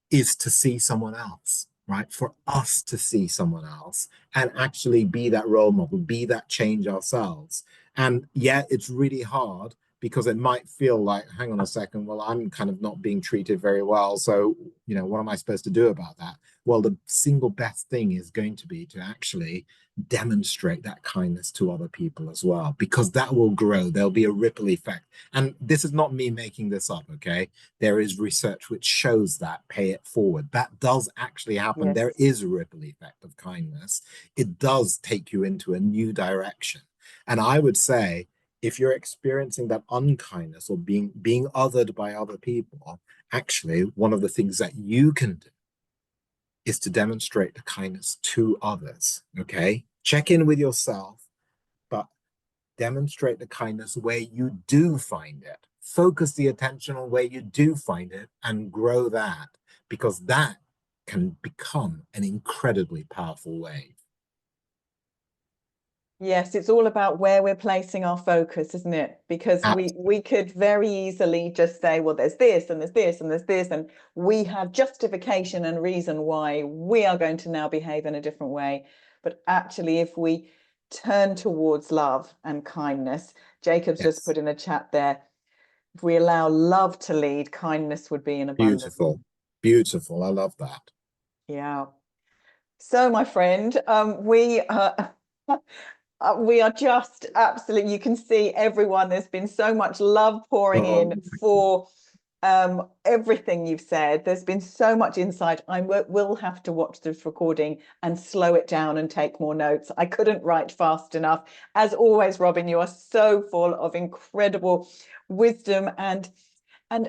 is to see someone else, right? For us to see someone else and actually be that role model, be that change ourselves. And yeah, it's really hard because it might feel like, hang on a second, well, I'm kind of not being treated very well. So, what am I supposed to do about that? Well, the single best thing is going to be to actually demonstrate that kindness to other people as well, because that will grow. There'll be a ripple effect. And this is not me making this up, okay? There is research which shows that, pay it forward. That does actually happen. Yes. There is a ripple effect of kindness. It does take you into a new direction. And I would say, if you're experiencing that unkindness or being othered by other people, actually, one of the things that you can do is to demonstrate the kindness to others. Okay. Check in with yourself, but demonstrate the kindness where you do find it. Focus the attention on where you do find it and grow that, because that can become an incredibly powerful wave. Yes, it's all about where we're placing our focus, isn't it? Because we could very easily just say, well, there's this and there's this and there's this, and we have justification and reason why we are going to now behave in a different way. But actually, if we turn towards love and kindness, Jacob's just Yes. put in the chat there, if we allow love to lead, kindness would be in abundance. Beautiful. Beautiful. I love that. Yeah. So, my friend, we are just absolutely, you can see everyone, there's been so much love pouring Oh, in for everything you've said. There's been so much insight. Will have to watch this recording and slow it down and take more notes. I couldn't write fast enough. As always, Robin, you are so full of incredible wisdom and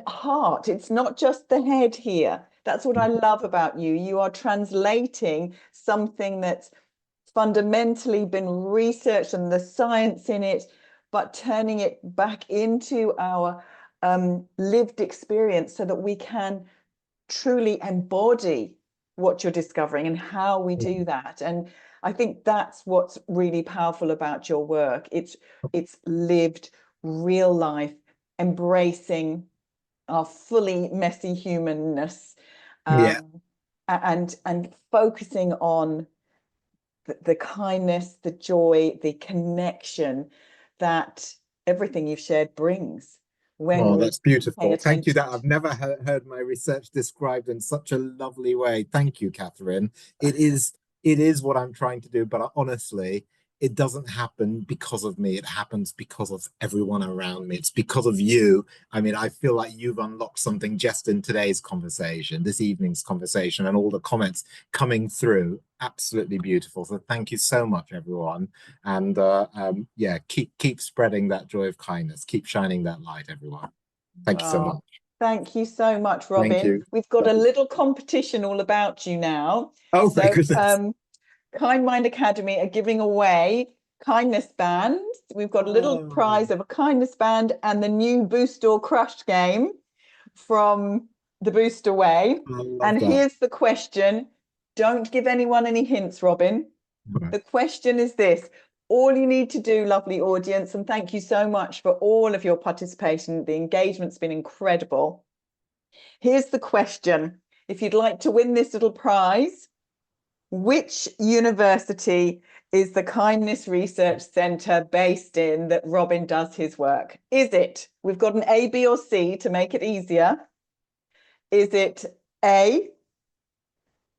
heart. It's not just the head here. That's what I love about you. You are translating something that's fundamentally been researched and the science in it, but turning it back into our lived experience so that we can truly embody what you're discovering and how we do that. And I think that's what's really powerful about your work. It's lived real life, embracing our fully messy humanness, yeah. and focusing on the kindness, the joy, the connection that everything you've shared brings when Oh, we that's pay beautiful. Thank you. attention That I've never heard my research described in such a lovely way. Thank you, Catherine. It is what I'm trying to do, but honestly, it doesn't happen because of me. It happens because of everyone around me. It's because of you. I mean, I feel like you've unlocked something just in today's conversation, this evening's conversation, and all the comments coming through. Absolutely beautiful. So thank you so much, everyone. And yeah, keep spreading that joy of kindness. Keep shining that light, everyone. Thank you so Oh, much. thank you so much, Thank Robin. you. We've got a Lovely. little competition all about you now. Oh my So, goodness. Kind Mind Academy are giving away kindness bands. We've got a little Oh, prize of a kindness band and the new Boost or Crush game from the Booster Way. I love And that. here's the question. Don't give anyone any hints, Robin. The question is this. All you need to do, lovely audience, and thank you so much for all of your participation. The engagement's been incredible. Here's the question. If you'd like to win this little prize, which university is the Kindness Research Centre based in that Robin does his work? Is it, we've got an A, B, or C to make it easier. Is it A,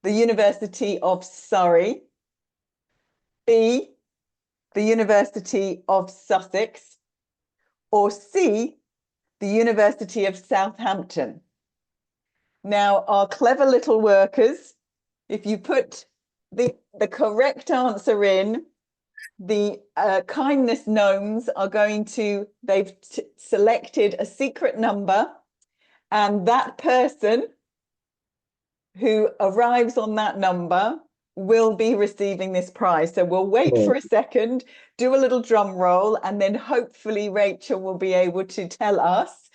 the University of Surrey, B, the University of Sussex, or C, the University of Southampton? Now, our clever little workers, if you put the correct answer in, the kindness gnomes are going to, they've selected a secret number, and that person who arrives on that number will be receiving this prize. So we'll wait for Oh, a second, do a little drum roll, and then hopefully Rachel will be able to tell us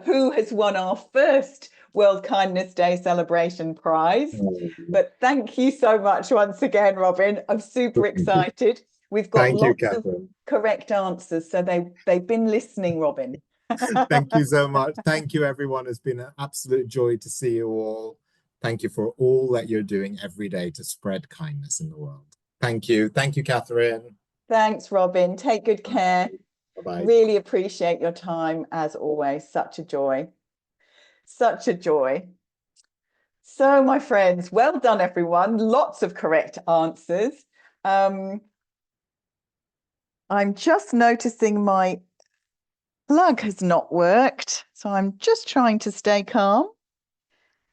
who has won our first World Kindness Day celebration prize. oh, But thank you so much once again, Robin. I'm super excited. We've got thank you, lots of Catherine. correct answers, so they've been listening, Robin. Thank you so much. Thank you, everyone. It's been an absolute joy to see you all. Thank you for all that you're doing every day to spread kindness in the world. Thank you. Thank you, Catherine. Thanks, Robin. Take good care. Bye-bye. Really appreciate your time as always. Such a joy. Such a joy. So, my friends, well done, everyone. Lots of correct answers. I'm just noticing my plug has not worked. So I'm just trying to stay calm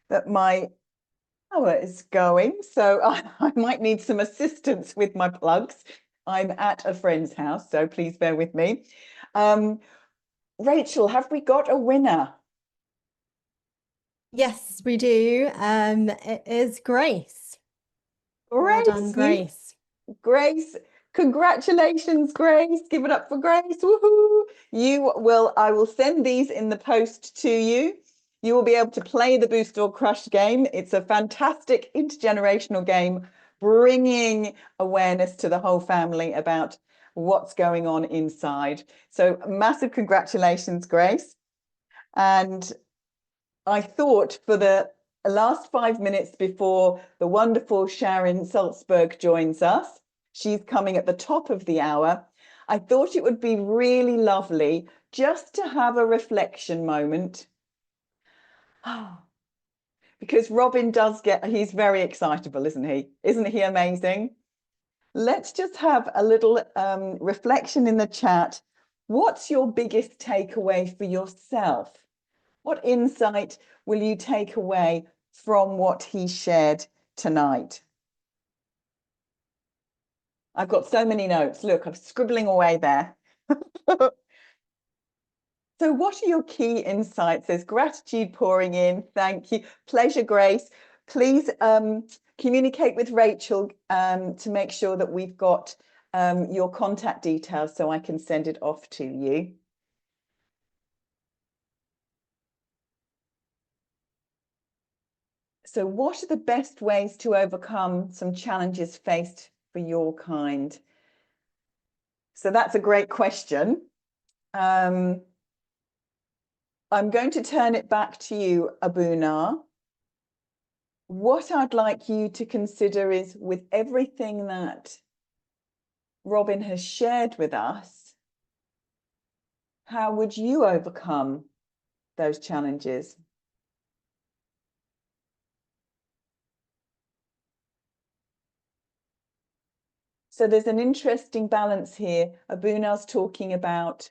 that my power is going. So I might need some assistance with my plugs. I'm at a friend's house, so please bear with me. Rachel, have we got a winner? Yes, we do. It is Grace. Well done, Grace, Grace. Grace, congratulations, Grace. Give it up for Grace. Woohoo. I will send these in the post to you. You will be able to play the Boost or Crush game. It's a fantastic intergenerational game, bringing awareness to the whole family about what's going on inside. So massive congratulations, Grace. And I thought for the last 5 minutes before the wonderful Sharon Salzberg joins us, she's coming at the top of the hour, I thought it would be really lovely just to have a reflection moment. Because Robin he's very excitable, isn't he? Isn't he amazing? Let's just have a little reflection in the chat. What's your biggest takeaway for yourself? What insight will you take away from what he shared tonight? I've got so many notes. Look, I'm scribbling away there. So what are your key insights? There's gratitude pouring in. Thank you. Pleasure, Grace. Please communicate with Rachel to make sure that we've got your contact details so I can send it off to you. So what are the best ways to overcome some challenges faced for your kind? So that's a great question. I'm going to turn it back to you, Abuna. What I'd like you to consider is, with everything that Robin has shared with us, How would you overcome those challenges? So there's an interesting balance here. Abuna's talking about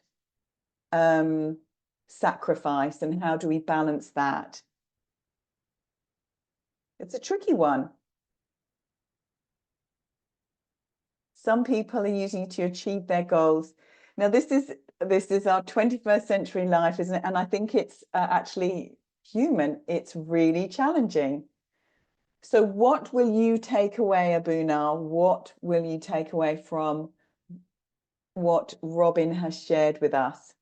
sacrifice and how do we balance that? It's a tricky one. Some people are using it to achieve their goals. Now, this is our 21st century life, isn't it? And I think it's actually human. It's really challenging. So what will you take away, Abuna? What will you take away from what Robin has shared with us?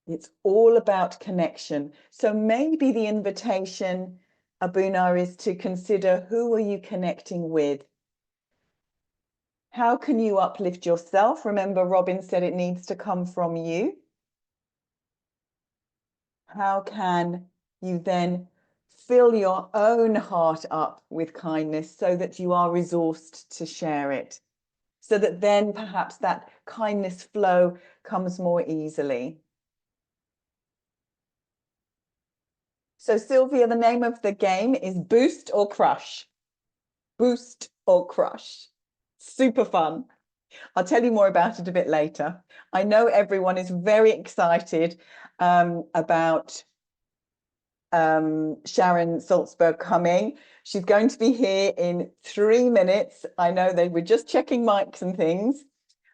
It's all about connection. So maybe the invitation, Abuna, is to consider, who are you connecting with? How can you uplift yourself? Remember, Robin said it needs to come from you. How can you then fill your own heart up with kindness so that you are resourced to share it? So that then perhaps that kindness flow comes more easily. So Sylvia, the name of the game is Boost or Crush. Boost or Crush. Super fun. I'll tell you more about it a bit later. I know everyone is very excited about Sharon Salzberg coming. She's going to be here in 3 minutes. I know they were just checking mics and things.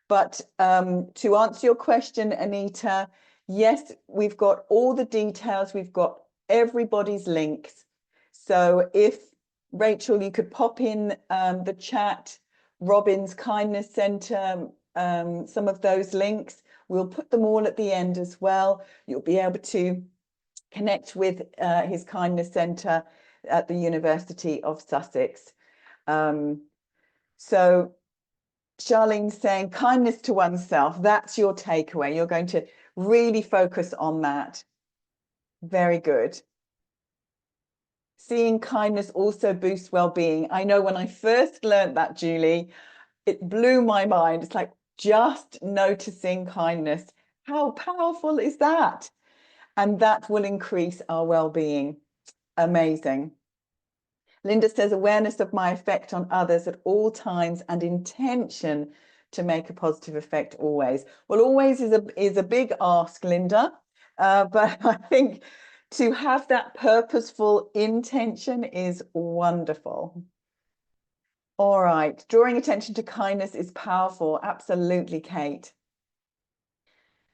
But to answer your question, Anita, yes, we've got all the details. We've got everybody's links. So if, Rachel, you could pop in the chat, Robin's Kindness Centre, some of those links. We'll put them all at the end as well. You'll be able to connect with his Kindness Centre at the University of Sussex. So Charlene's saying kindness to oneself, that's your takeaway. You're going to really focus on that. Very good. Seeing kindness also boosts well-being. I know when I first learned that, Julie, it blew my mind. It's like just noticing kindness. How powerful is that? And that will increase our well-being. Amazing. Linda says awareness of my effect on others at all times and intention to make a positive effect always. Well, always is a big ask, Linda, but I think to have that purposeful intention is wonderful. All right, drawing attention to kindness is powerful. Absolutely, Kate.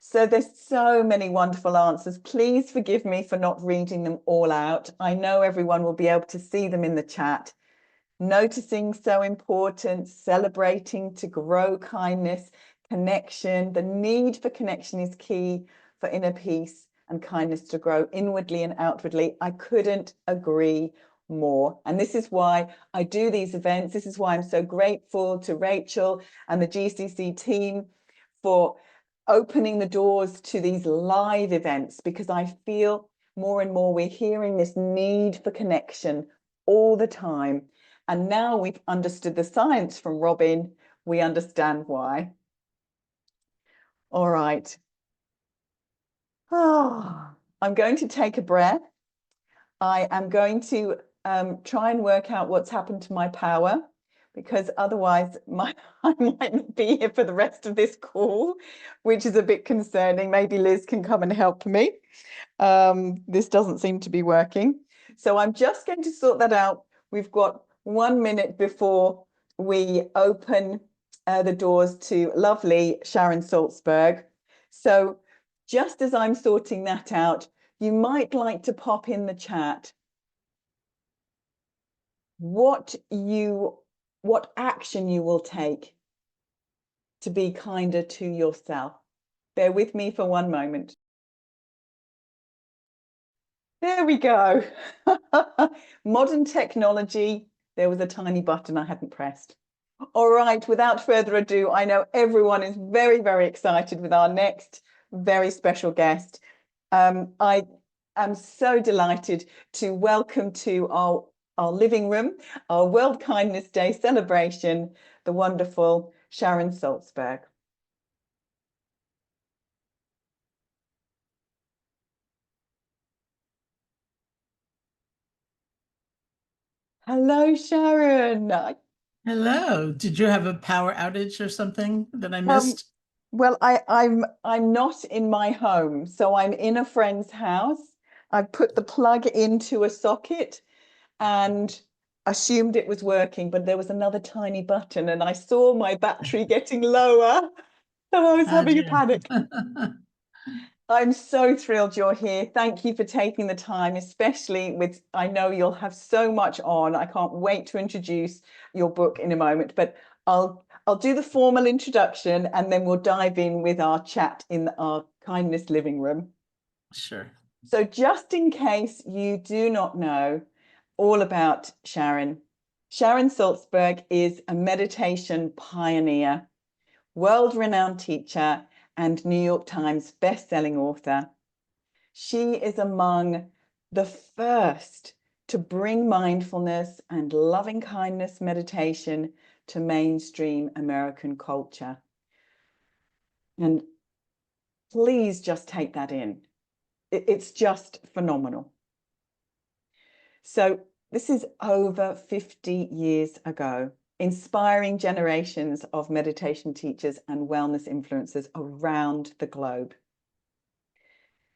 So there's so many wonderful answers. Please forgive me for not reading them all out. I know everyone will be able to see them in the chat. Noticing, so important. Celebrating to grow kindness, connection. The need for connection is key for inner peace and kindness to grow inwardly and outwardly. I couldn't agree more. And this is why I do these events. This is why I'm so grateful to Rachel and the GCC team for opening the doors to these live events, because I feel more and more we're hearing this need for connection all the time. And now we've understood the science from Robin, we understand why. All right. Oh, I'm going to take a breath. I am going to try and work out what's happened to my power, because otherwise I might not be here for the rest of this call, which is a bit concerning. Maybe Liz can come and help me. This doesn't seem to be working. So I'm just going to sort that out. We've got 1 minute before we open the doors to lovely Sharon Salzberg. So just as I'm sorting that out, you might like to pop in the chat what action you will take to be kinder to yourself. Bear with me for 1 moment. There we go. Modern technology. There was a tiny button I hadn't pressed. All right, without further ado, I know everyone is very, very excited with our next very special guest. I am so delighted to welcome to our living room, our World Kindness Day celebration, the wonderful Sharon Salzberg. Hello, Sharon. Hello. Did you have a power outage or something that I Um, missed? well, I'm not in my home, so I'm in a friend's house. I put the plug into a socket and assumed it was working, but there was another tiny button, and I saw my battery getting lower, so I was Ah, having a dear. panic. I'm so thrilled you're here. Thank you for taking the time, especially with, I know you'll have so much on. I can't wait to introduce your book in a moment, but I'll do the formal introduction and then we'll dive in with our chat in our kindness living room. Sure. So just in case you do not know all about Sharon, Sharon Salzberg is a meditation pioneer, world-renowned teacher, and New York Times best-selling author. She is among the first to bring mindfulness and loving kindness meditation to mainstream American culture. And please just take that in. It's just phenomenal. So this is over 50 years ago, inspiring generations of meditation teachers and wellness influencers around the globe.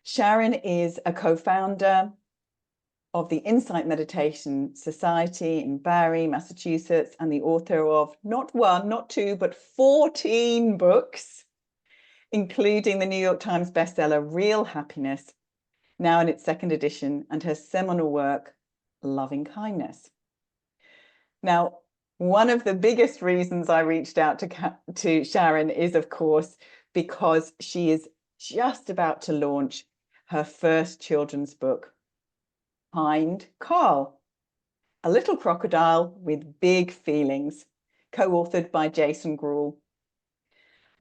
Sharon is a co-founder of the Insight Meditation Society in Barre, Massachusetts, and the author of not one, not two, but 14 books, including the New York Times bestseller, Real Happiness, now in its second edition, and her seminal work, Loving Kindness. Now, one of the biggest reasons I reached out to Sharon is, of course, because she is just about to launch her first children's book, Kind Carl, a little crocodile with big feelings, co-authored by Jason Gruhl.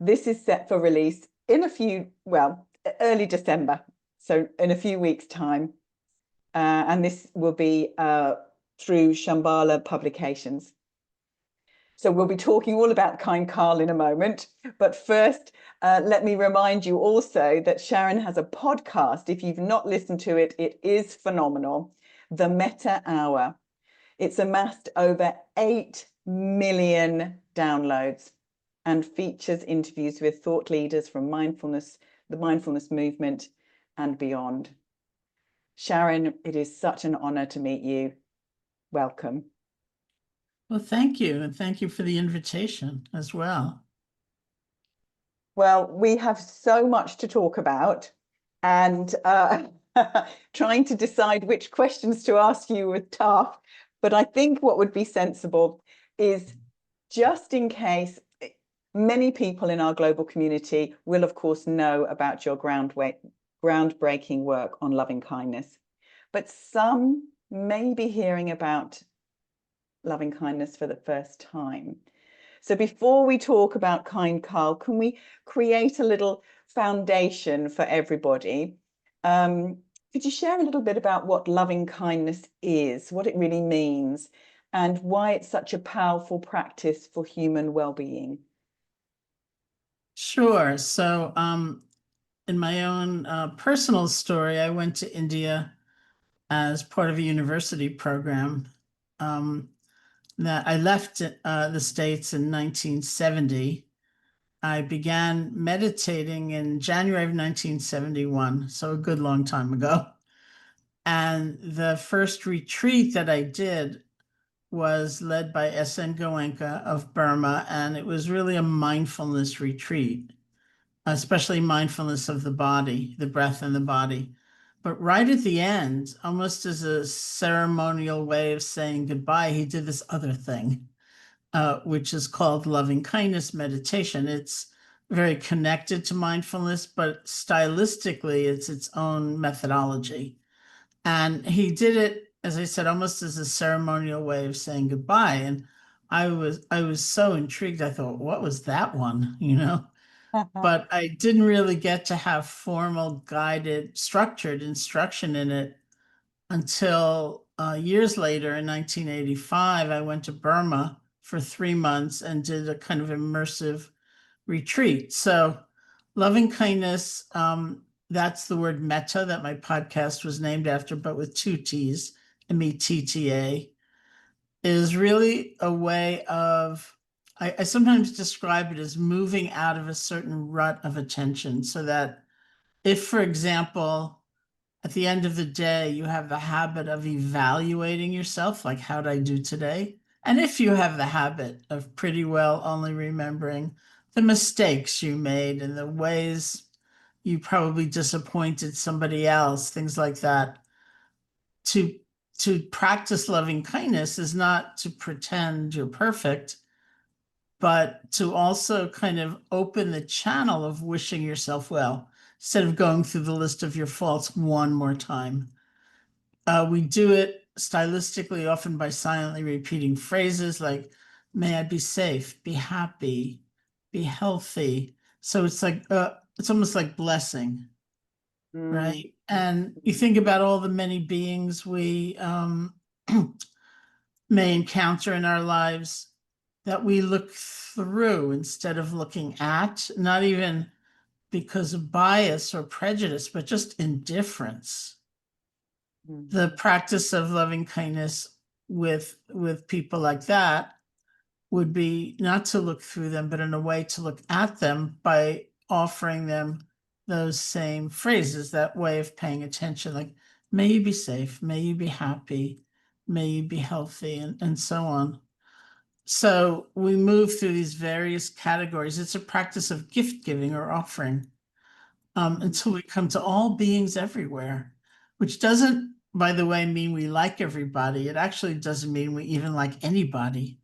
This is set for release in early December, so in a few weeks' time. And this will be through Shambhala Publications. So we'll be talking all about Kind Carl in a moment. But first, let me remind you also that Sharon has a podcast. If you've not listened to it, it is phenomenal. The Metta Hour. It's amassed over 8 million downloads and features interviews with thought leaders from mindfulness, the mindfulness movement, and beyond. Sharon, it is such an honor to meet you. Welcome. Well, thank you. And thank you for the invitation as well. Well, we have so much to talk about, and trying to decide which questions to ask you was tough. But I think what would be sensible is, just in case, many people in our global community will, of course, know about your groundbreaking work on loving kindness, but some may be hearing about loving kindness for the first time. So before we talk about Kind Carl, can we create a little foundation for everybody? Could you share a little bit about what loving kindness is, what it really means, and why it's such a powerful practice for human well-being? Sure. So in my own personal story, I went to India as part of a university program. That I left the States in 1970. I began meditating in January of 1971, so a good long time ago. And the first retreat that I did was led by S.N. Goenka of Burma, and it was really a mindfulness retreat, especially mindfulness of the body, the breath in the body. But right at the end, almost as a ceremonial way of saying goodbye, he did this other thing, which is called loving kindness meditation. It's very connected to mindfulness, but stylistically, it's its own methodology. And he did it, as I said, almost as a ceremonial way of saying goodbye. And I was so intrigued. I thought, what was that one? But I didn't really get to have formal, guided, structured instruction in it until years later in 1985. I went to Burma for 3 months and did a kind of immersive retreat. So loving kindness, that's the word metta that my podcast was named after, but with two T's, METTA. is really a way of, I sometimes describe it as moving out of a certain rut of attention, so that if, for example, at the end of the day, you have the habit of evaluating yourself, like, how did I do today? And if you have the habit of pretty well only remembering the mistakes you made and the ways you probably disappointed somebody else, things like that, to practice loving kindness is not to pretend you're perfect, but to also kind of open the channel of wishing yourself well, instead of going through the list of your faults one more time. We do it stylistically, often by silently repeating phrases like, may I be safe, be happy, be healthy. So it's like, it's almost like blessing, right? And you think about all the many beings we may encounter in our lives that we look through instead of looking at, not even because of bias or prejudice, but just indifference. The practice of loving kindness with people like that would be not to look through them, but in a way to look at them by offering them those same phrases, that way of paying attention, like, may you be safe, may you be happy, may you be healthy, and so on. So we move through these various categories. It's a practice of gift giving or offering, until we come to all beings everywhere, which doesn't, by the way, mean we like everybody. It actually doesn't mean we even like anybody.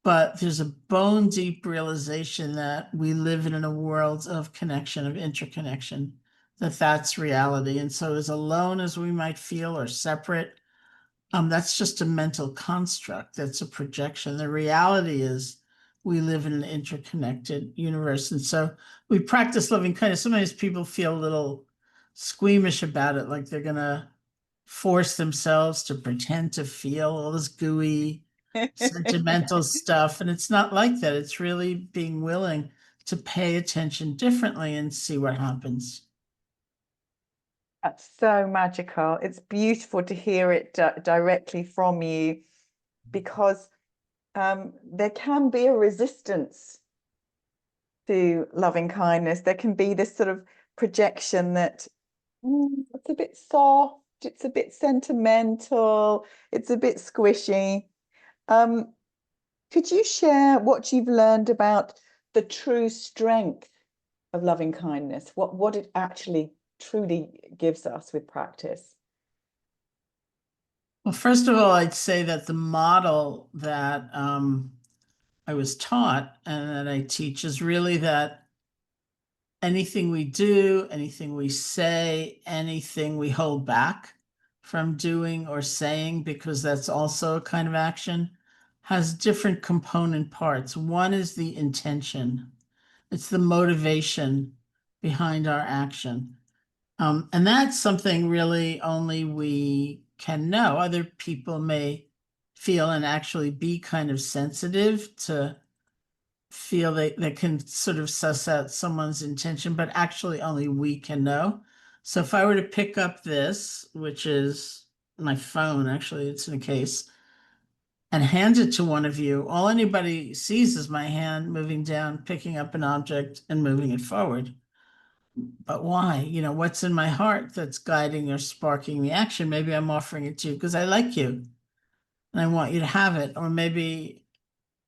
But there's a bone deep realization that we live in a world of connection, of interconnection, that's reality. And so, as alone as we might feel or separate, that's just a mental construct. That's a projection. The reality is we live in an interconnected universe. And so we practice loving kindness. Sometimes people feel a little squeamish about it, like they're going to force themselves to pretend to feel all this gooey, sentimental stuff. And it's not like that. It's really being willing to pay attention differently and see what happens. That's so magical. It's beautiful to hear it directly from you, because there can be a resistance to loving kindness. There can be this sort of projection that it's a bit soft, it's a bit sentimental, it's a bit squishy. Could you share what you've learned about the true strength of loving kindness? What it actually truly gives us with practice? Well, first of all, I'd say that the model that I was taught and that I teach is really that anything we do, anything we say, anything we hold back from doing or saying, because that's also a kind of action, has different component parts. One is the intention. It's the motivation behind our action. And that's something really only we can know. Other people may feel and actually be kind of sensitive to feel they can sort of suss out someone's intention, but actually only we can know. So if I were to pick up this, which is my phone, actually, it's in a case, and hand it to one of you, all anybody sees is my hand moving down, picking up an object and moving it forward. But why? What's in my heart that's guiding or sparking the action? Maybe I'm offering it to you because I like you and I want you to have it. Or maybe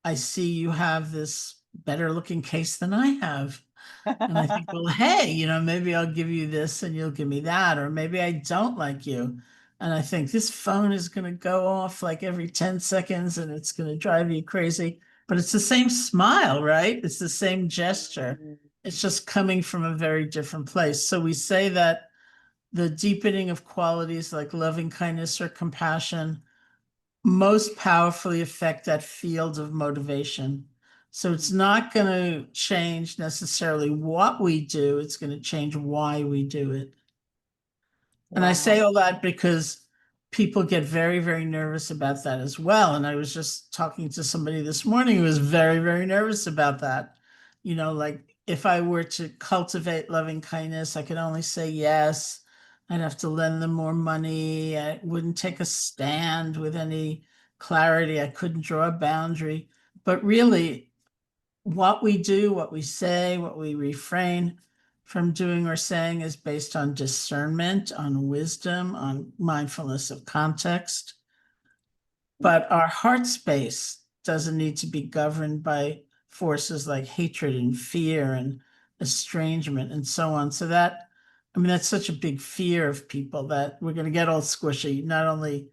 I see you have this better looking case than I have. And I think, well, hey, maybe I'll give you this and you'll give me that. Or maybe I don't like you. And I think this phone is going to go off like every 10 seconds and it's going to drive you crazy. But it's the same smile, right? It's the same gesture. It's just coming from a very different place. So we say that the deepening of qualities like loving kindness or compassion most powerfully affect that field of motivation. So it's not going to change necessarily what we do, it's going to change why we do it. And I say all that because people get very, very nervous about that as well. And I was just talking to somebody this morning who was very, very nervous about that. Like, if I were to cultivate loving kindness, I could only say yes. I'd have to lend them more money. I wouldn't take a stand with any clarity. I couldn't draw a boundary. But really, what we do, what we say, what we refrain from doing or saying is based on discernment, on wisdom, on mindfulness of context. But our heart space doesn't need to be governed by forces like hatred and fear and estrangement and so on. So that, I mean, that's such a big fear of people that we're going to get all squishy, not only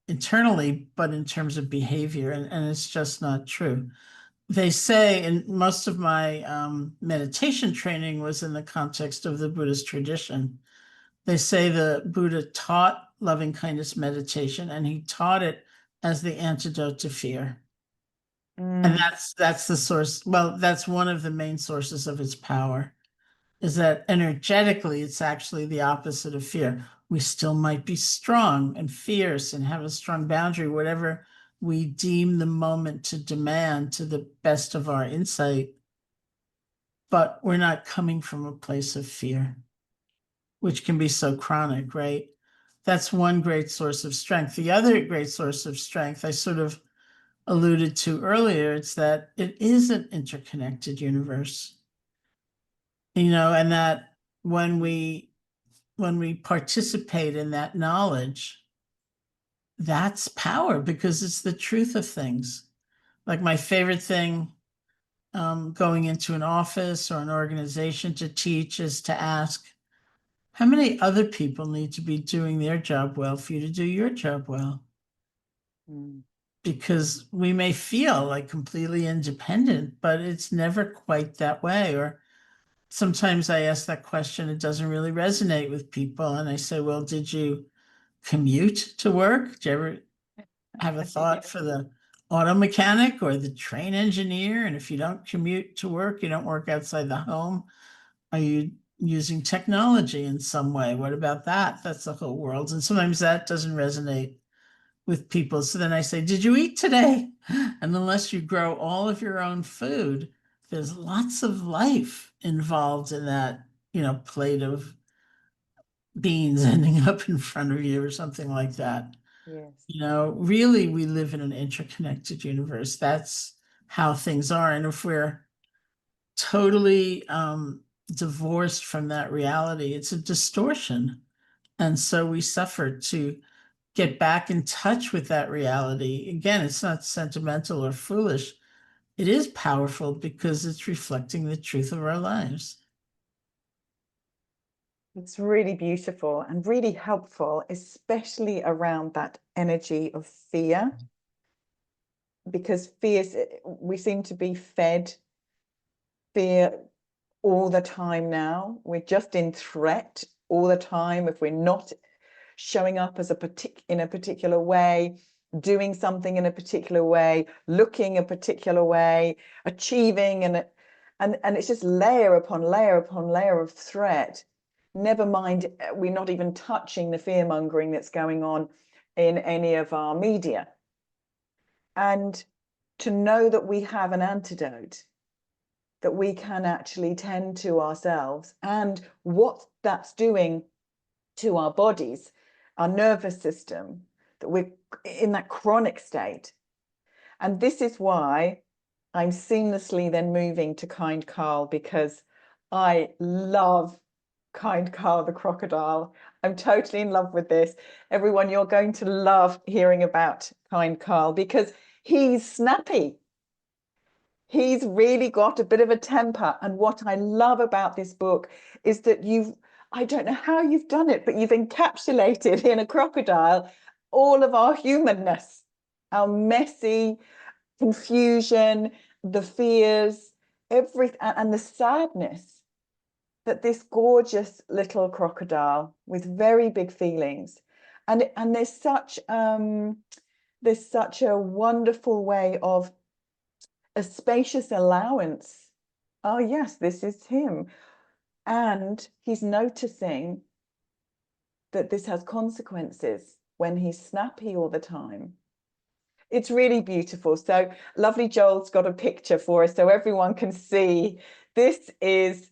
internally, but in terms of behavior. And it's just not true. They say, and most of my meditation training was in the context of the Buddhist tradition. They say the Buddha taught loving kindness meditation, and he taught it as the antidote to fear. And that's the source. Well, that's one of the main sources of its power, is that energetically, it's actually the opposite of fear. We still might be strong and fierce and have a strong boundary, whatever we deem the moment to demand to the best of our insight. But we're not coming from a place of fear, which can be so chronic, right? That's one great source of strength. The other great source of strength I sort of alluded to earlier, it's that it is an interconnected universe. And that when we participate in that knowledge, that's power because it's the truth of things. Like my favorite thing going into an office or an organization to teach is to ask, how many other people need to be doing their job well for you to do your job well? Because we may feel like completely independent, but it's never quite that way. Or sometimes I ask that question, it doesn't really resonate with people. And I say, well, did you commute to work? Did you ever have a thought for the auto mechanic or the train engineer? And if you don't commute to work, you don't work outside the home, are you using technology in some way? What about that? That's the whole world. And sometimes that doesn't resonate with people. So then I say, did you eat today? And unless you grow all of your own food, there's lots of life involved in that, plate of beans ending up in front of you or something like that. Yes. Really, we live in an interconnected universe. That's how things are. And if we're totally divorced from that reality, it's a distortion. And so we suffer to get back in touch with that reality. Again, it's not sentimental or foolish. It is powerful because it's reflecting the truth of our lives. It's really beautiful and really helpful, especially around that energy of fear. Because we seem to be fed fear all the time now. We're just in threat all the time. If we're not showing up as in a particular way, doing something in a particular way, looking a particular way, achieving, and it's just layer upon layer upon layer of threat. Never mind, we're not even touching the fear mongering that's going on in any of our media. And to know that we have an antidote, that we can actually tend to ourselves and what that's doing to our bodies, our nervous system, that we're in that chronic state. And this is why I'm seamlessly then moving to Kind Carl, because I love Kind Carl the crocodile. I'm totally in love with this. Everyone, you're going to love hearing about Kind Carl because he's snappy. He's really got a bit of a temper. And what I love about this book is that I don't know how you've done it, but you've encapsulated in a crocodile all of our humanness, our messy confusion, the fears, everything, and the sadness that this gorgeous little crocodile with very big feelings. And there's such a wonderful way of a spacious allowance. Oh yes, this is him. And he's noticing that this has consequences when he's snappy all the time. It's really beautiful. So lovely Joel's got a picture for us so everyone can see. This is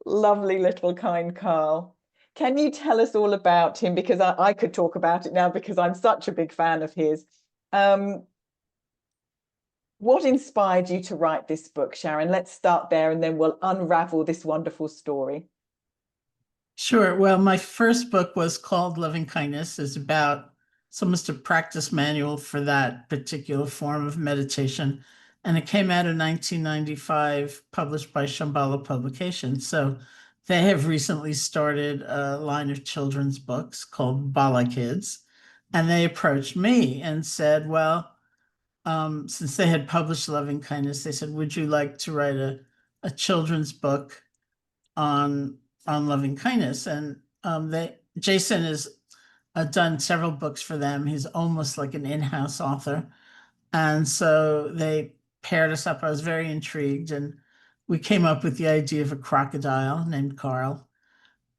lovely little Kind Carl. Can you tell us all about him? Because I could talk about it now because I'm such a big fan of his. What inspired you to write this book, Sharon? Let's start there and then we'll unravel this wonderful story. Sure. Well, my first book was called Loving Kindness. It's about, it's almost a practice manual for that particular form of meditation. And it came out in 1995, published by Shambhala Publications. So they have recently started a line of children's books called Bala Kids. And they approached me and said, well, since they had published Loving Kindness, they said, would you like to write a children's book on loving kindness? And Jason has done several books for them. He's almost like an in-house author. And so they paired us up. I was very intrigued, and we came up with the idea of a crocodile named Carl,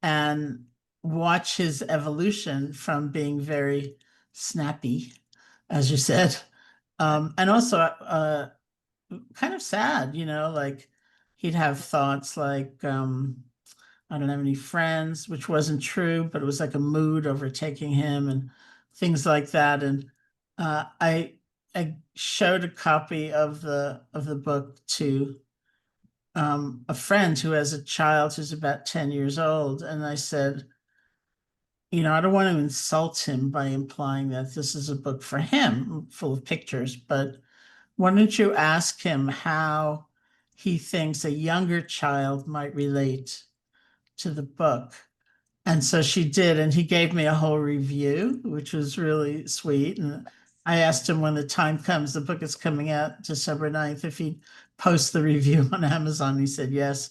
and watch his evolution from being very snappy, as you said, and also kind of sad, like he'd have thoughts like, I don't have any friends, which wasn't true, but it was like a mood overtaking him and things like that. And I showed a copy of the book to a friend who has a child who's about 10 years old, and I said, I don't want to insult him by implying that this is a book for him, full of pictures, but why don't you ask him how he thinks a younger child might relate to the book? And so she did, and he gave me a whole review, which was really sweet. And I asked him when the time comes, the book is coming out December 9th, if he'd post the review on Amazon. He said yes.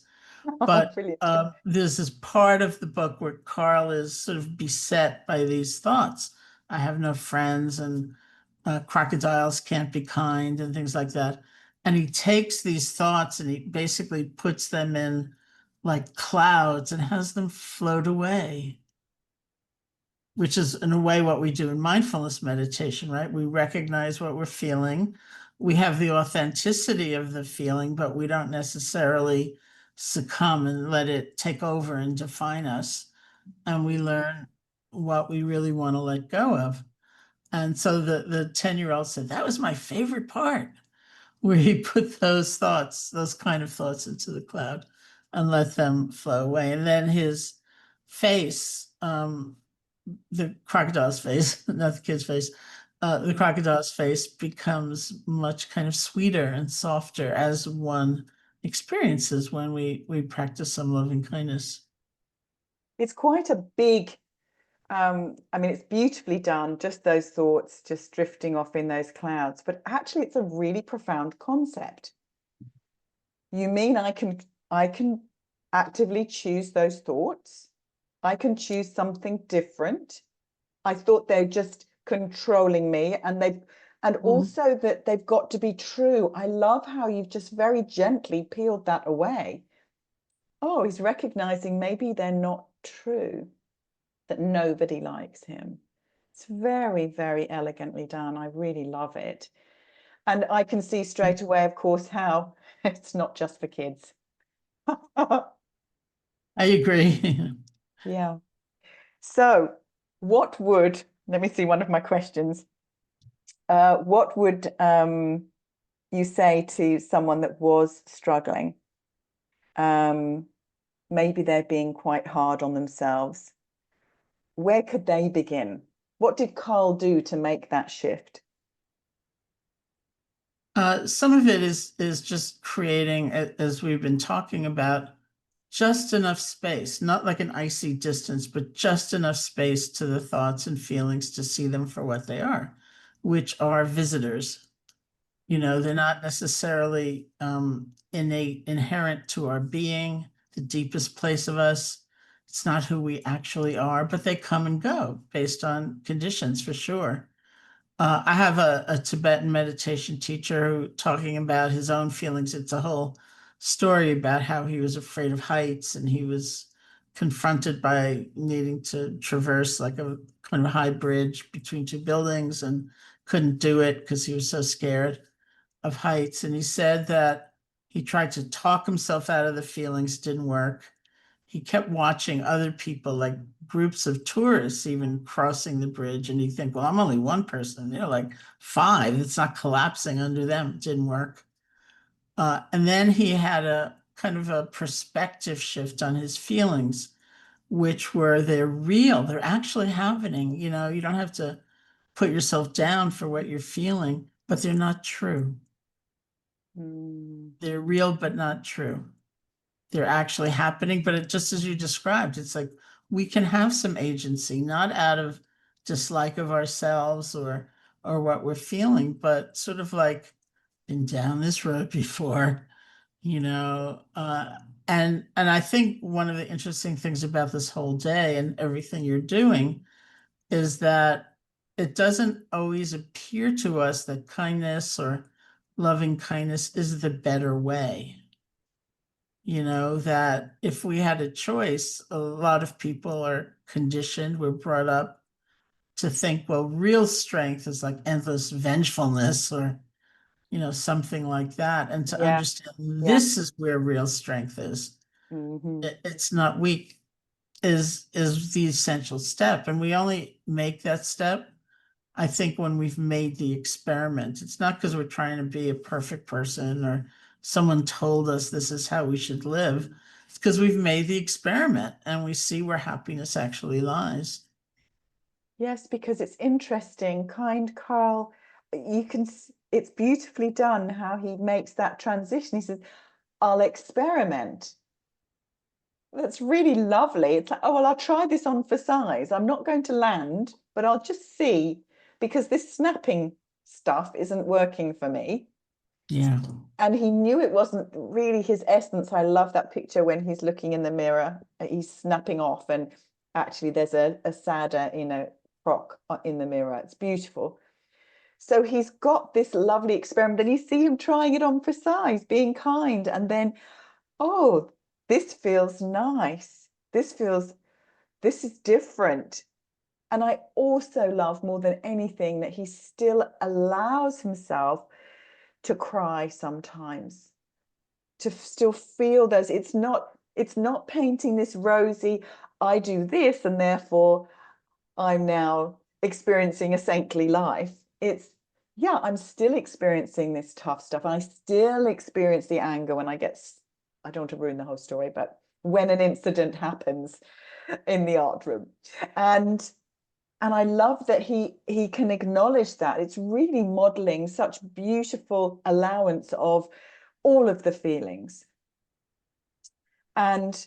But Brilliant. this is part of the book where Carl is sort of beset by these thoughts. I have no friends, and crocodiles can't be kind, and things like that. And he takes these thoughts and he basically puts them in like clouds and has them float away, which is in a way what we do in mindfulness meditation, right? We recognize what we're feeling. We have the authenticity of the feeling, but we don't necessarily succumb and let it take over and define us. And we learn what we really want to let go of. And so the 10-year-old said, that was my favorite part, where he put those thoughts, those kind of thoughts, into the cloud and let them flow away. And then his face, the crocodile's face, not the kid's face, the crocodile's face becomes much kind of sweeter and softer as one experiences when we practice some loving kindness. It's quite a big, it's beautifully done, just those thoughts just drifting off in those clouds, but actually it's a really profound concept. You mean I can actively choose those thoughts? I can choose something different. I thought they're just controlling me, and also that they've got to be true. I love how you've just very gently peeled that away. Oh, he's recognizing maybe they're not true, that nobody likes him. It's very, very elegantly done. I really love it. And I can see straight away, of course, how it's not just for kids. I agree. Yeah. So let me see one of my questions. What would you say to someone that was struggling? Maybe they're being quite hard on themselves. Where could they begin? What did Carl do to make that shift? Some of it is just creating, as we've been talking about, just enough space, not like an icy distance, but just enough space to the thoughts and feelings to see them for what they are, which are visitors. They're not necessarily innate, inherent to our being, the deepest place of us. It's not who we actually are, but they come and go based on conditions, for sure. I have a Tibetan meditation teacher who talking about his own feelings. It's a whole story about how he was afraid of heights, and he was confronted by needing to traverse like a kind of high bridge between two buildings and couldn't do it because he was so scared of heights. And he said that he tried to talk himself out of the feelings, didn't work. he kept watching other people, like groups of tourists even crossing the bridge, and he'd think, well, I'm only one person, like 5, it's not collapsing under them. It didn't work. And then he had a kind of a perspective shift on his feelings, which were, they're real, they're actually happening. You don't have to put yourself down for what you're feeling, but they're not true. They're real, but not true. They're actually happening, but just as you described, it's like we can have some agency, not out of dislike of ourselves or what we're feeling, but sort of like, been down this road before, and I think one of the interesting things about this whole day and everything you're doing is that it doesn't always appear to us that kindness or loving kindness is the better way. That if we had a choice, a lot of people are conditioned, we're brought up to think, well, real strength is like endless vengefulness or, something like that. And to understand this is where real strength is. It's not weak, is the essential step. And we only make that step, I think, when we've made the experiment. It's not because we're trying to be a perfect person or someone told us this is how we should live. It's because we've made the experiment and we see where happiness actually lies. Yes, because it's interesting. Kind Carl, it's beautifully done how he makes that transition. He says, I'll experiment. That's really lovely. It's like, oh, well, I'll try this on for size. I'm not going to land, but I'll just see, because this snapping stuff isn't working for me. Yeah. And he knew it wasn't really his essence. I love that picture when he's looking in the mirror, he's snapping off, and actually there's a sadder, frock in the mirror. It's beautiful. So he's got this lovely experiment, and you see him trying it on for size, being kind, and then, oh, this feels nice. This is different. And I also love more than anything that he still allows himself to cry sometimes, to still feel those. It's not painting this rosy, I do this and therefore I'm now experiencing a saintly life. It's, yeah, I'm still experiencing this tough stuff. I still experience the anger when I don't want to ruin the whole story, but when an incident happens in the art room. And I love that he can acknowledge that. It's really modeling such beautiful allowance of all of the feelings. And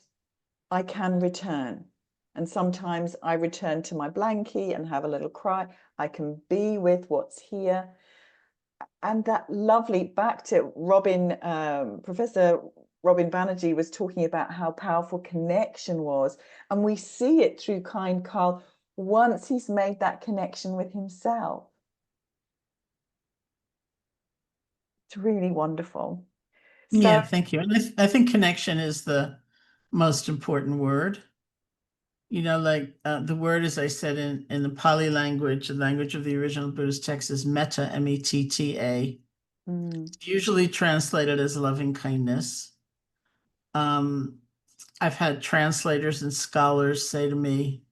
I can return. And sometimes I return to my blankie and have a little cry. I can be with what's here. And that lovely, back to Robin, Professor Robin Banerjee was talking about how powerful connection was. And we see it through Kind Carl once he's made that connection with himself. It's really wonderful. Yeah, thank you. And I think connection is the most important word. Like the word, as I said, in the Pali language, the language of the original Buddhist text, is metta, metta. Usually translated as loving kindness. I've had translators and scholars say to me,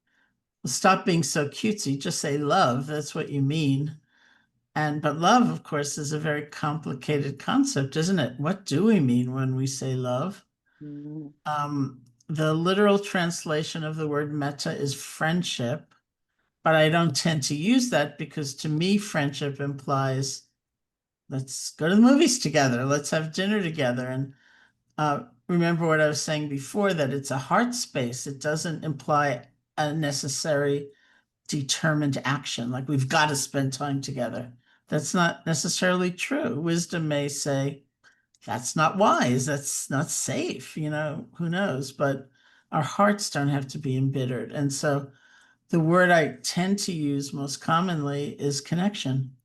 well, stop being so cutesy, just say love. That's what you mean. But love, of course, is a very complicated concept, isn't it? What do we mean when we say love? The literal translation of the word metta is friendship, but I don't tend to use that because to me, friendship implies let's go to the movies together, let's have dinner together. And remember what I was saying before, that it's a heart space. It doesn't imply a necessary determined action, like we've got to spend time together. That's not necessarily true. Wisdom may say, that's not wise, that's not safe, who knows? But our hearts don't have to be embittered. And so the word I tend to use most commonly is connection.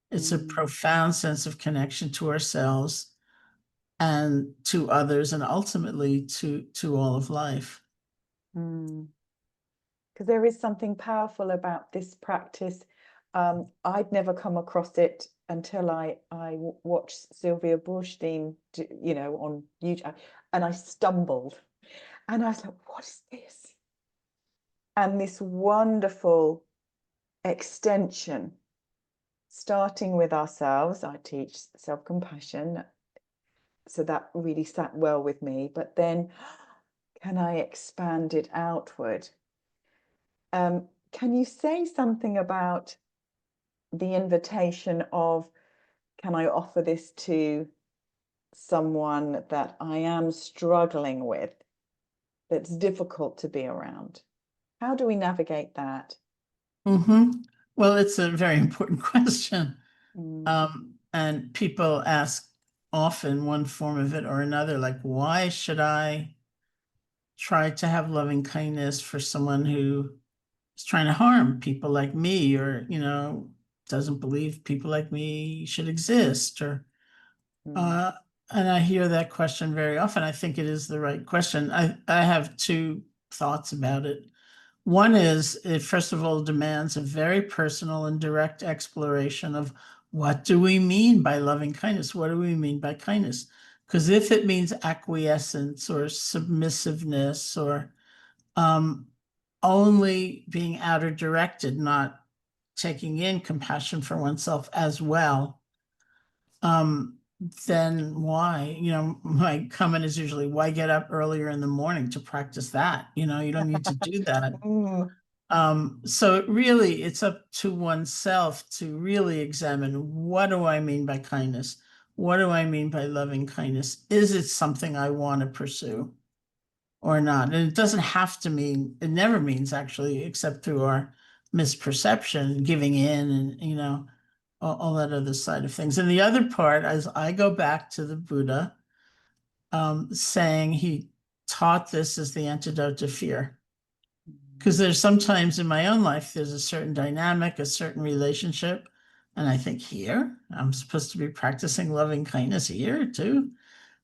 It's a profound sense of connection to ourselves and to others, and ultimately to all of life. Because there is something powerful about this practice. I'd never come across it until I watched Sylvia Boorstein, on YouTube, and I stumbled. And I was like, what is this? And this wonderful extension, starting with ourselves. I teach self-compassion, so that really sat well with me. But then, can I expand it outward? Can you say something about the invitation of, can I offer this to someone that I am struggling with, that's difficult to be around? How do we navigate that? Well, it's a very important question. Mm. And people ask often one form of it or another, like, why should I try to have loving kindness for someone who is trying to harm people like me, or, doesn't believe people like me should exist, or Mm. and I hear that question very often. I think it is the right question. I have two thoughts about it. One is it, first of all, demands a very personal and direct exploration of what do we mean by loving kindness? What do we mean by kindness? Because if it means acquiescence or submissiveness or only being outer directed, not taking in compassion for oneself as well, then why? My comment is usually, why get up earlier in the morning to practice that? You don't need to do that. So it's up to oneself to really examine, what do I mean by kindness? What do I mean by loving kindness? Is it something I want to pursue or not? And it doesn't have to mean, it never means actually, except through our misperception, giving in and, all that other side of things. And the other part is I go back to the Buddha saying he taught this as the antidote to fear. Because there's sometimes in my own life, there's a certain dynamic, a certain relationship. And I think, here, I'm supposed to be practicing loving kindness here too.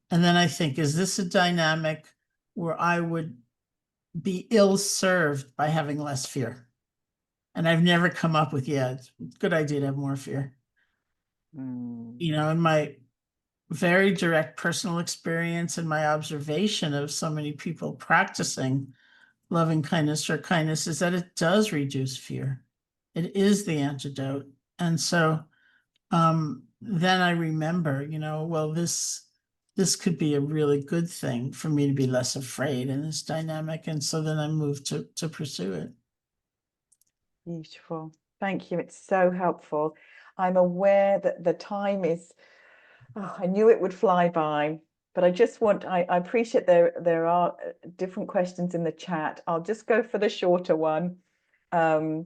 And then I think, is this a dynamic where I would be ill-served by having less fear? And I've never come up with, it's a good idea to have more fear. In my very direct personal experience and my observation of so many people practicing loving kindness or kindness is that it does reduce fear. It is the antidote. And so then I remember, well, this could be a really good thing for me to be less afraid in this dynamic. And so then I moved to pursue it. Beautiful. Thank you. It's so helpful. I'm aware that the time is, I knew it would fly by, but I appreciate there are different questions in the chat. I'll just go for the shorter one. And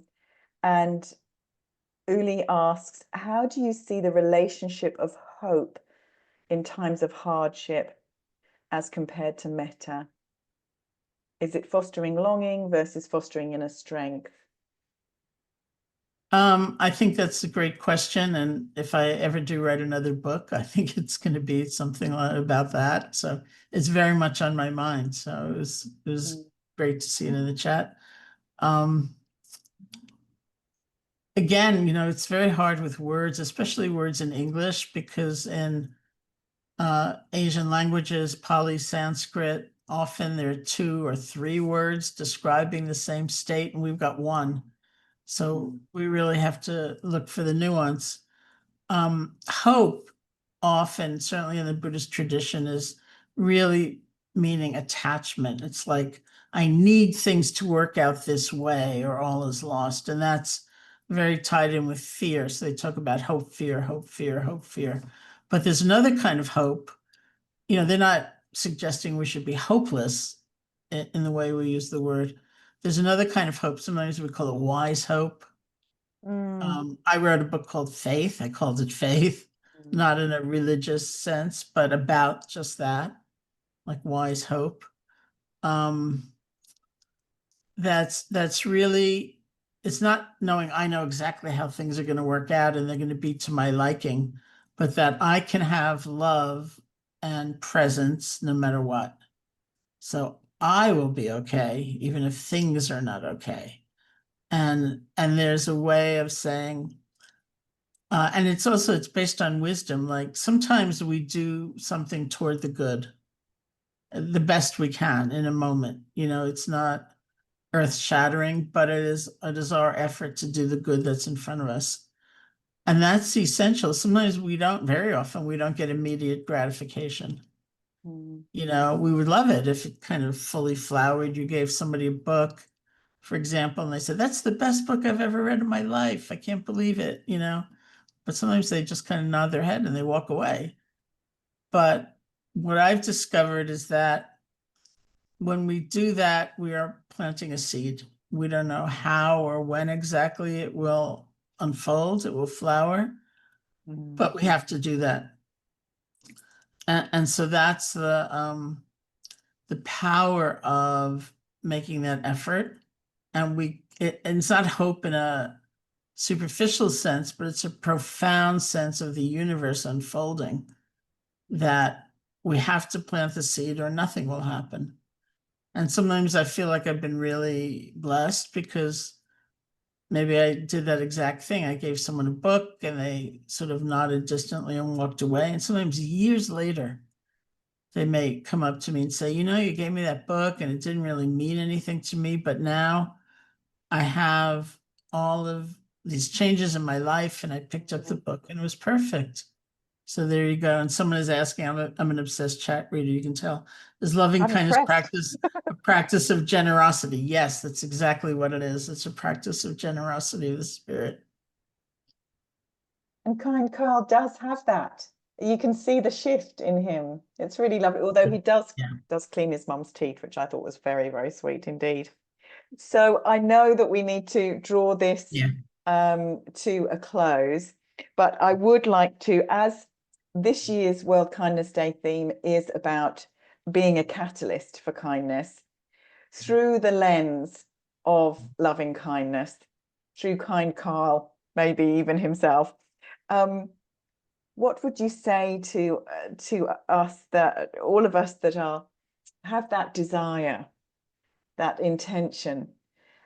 Uli asks, how do you see the relationship of hope in times of hardship as compared to metta? Is it fostering longing versus fostering inner strength? I think that's a great question. And if I ever do write another book, I think it's going to be something about that. So it's very much on my mind. So it was great to see it in the chat. Again, it's very hard with words, especially words in English, because in Asian languages, Pali, Sanskrit, often there are 2 or 3 words describing the same state, and we've got one. So we really have to look for the nuance. Hope often, certainly in the Buddhist tradition, is really meaning attachment. It's like, I need things to work out this way or all is lost. And that's very tied in with fear. So they talk about hope, fear, hope, fear, hope, fear. But there's another kind of hope. They're not suggesting we should be hopeless in the way we use the word. There's another kind of hope. Sometimes we call it wise hope. I wrote a book called Faith. I called it Faith, not in a religious sense, but about just that, like wise hope. That's really, it's not knowing I know exactly how things are going to work out and they're going to be to my liking, but that I can have love and presence no matter what. So I will be okay, even if things are not okay. And there's a way of saying, and it's based on wisdom. Like sometimes we do something toward the good. the best we can in a moment. It's not earth-shattering, but it is our effort to do the good that's in front of us. And that's essential. Sometimes very often we don't get immediate gratification. Mm. We would love it if it kind of fully flowered. You gave somebody a book, for example, and they said, "That's the best book I've ever read in my life. I can't believe it," But sometimes they just kind of nod their head and they walk away. But what I've discovered is that when we do that, we are planting a seed. We don't know how or when exactly it will unfold, it will flower, but we have to do that. And so that's the power of making that effort. And it's not hope in a superficial sense, but it's a profound sense of the universe unfolding, that we have to plant the seed or nothing will happen. And sometimes I feel like I've been really blessed because maybe I did that exact thing. I gave someone a book and they sort of nodded distantly and walked away. And sometimes years later, they may come up to me and say, you gave me that book and it didn't really mean anything to me, but now I have all of these changes in my life and I picked up the book and it was perfect. So there you go. And someone is asking, I'm an obsessed chat reader, you can tell. Is loving I'm kindness impressed. a practice of generosity? Yes, that's exactly what it is. It's a practice of generosity of the spirit. And kind Carl does have that. You can see the shift in him. It's really lovely. Although he does clean his mum's teeth, which I thought was very, very sweet indeed. So I know that we need to draw this to a close, but I would like to, as this year's World Kindness Day theme is about being a catalyst for kindness, through the lens of loving kindness, through kind Carl, maybe even himself. What would you say to us, that all of us that have that desire, that intention?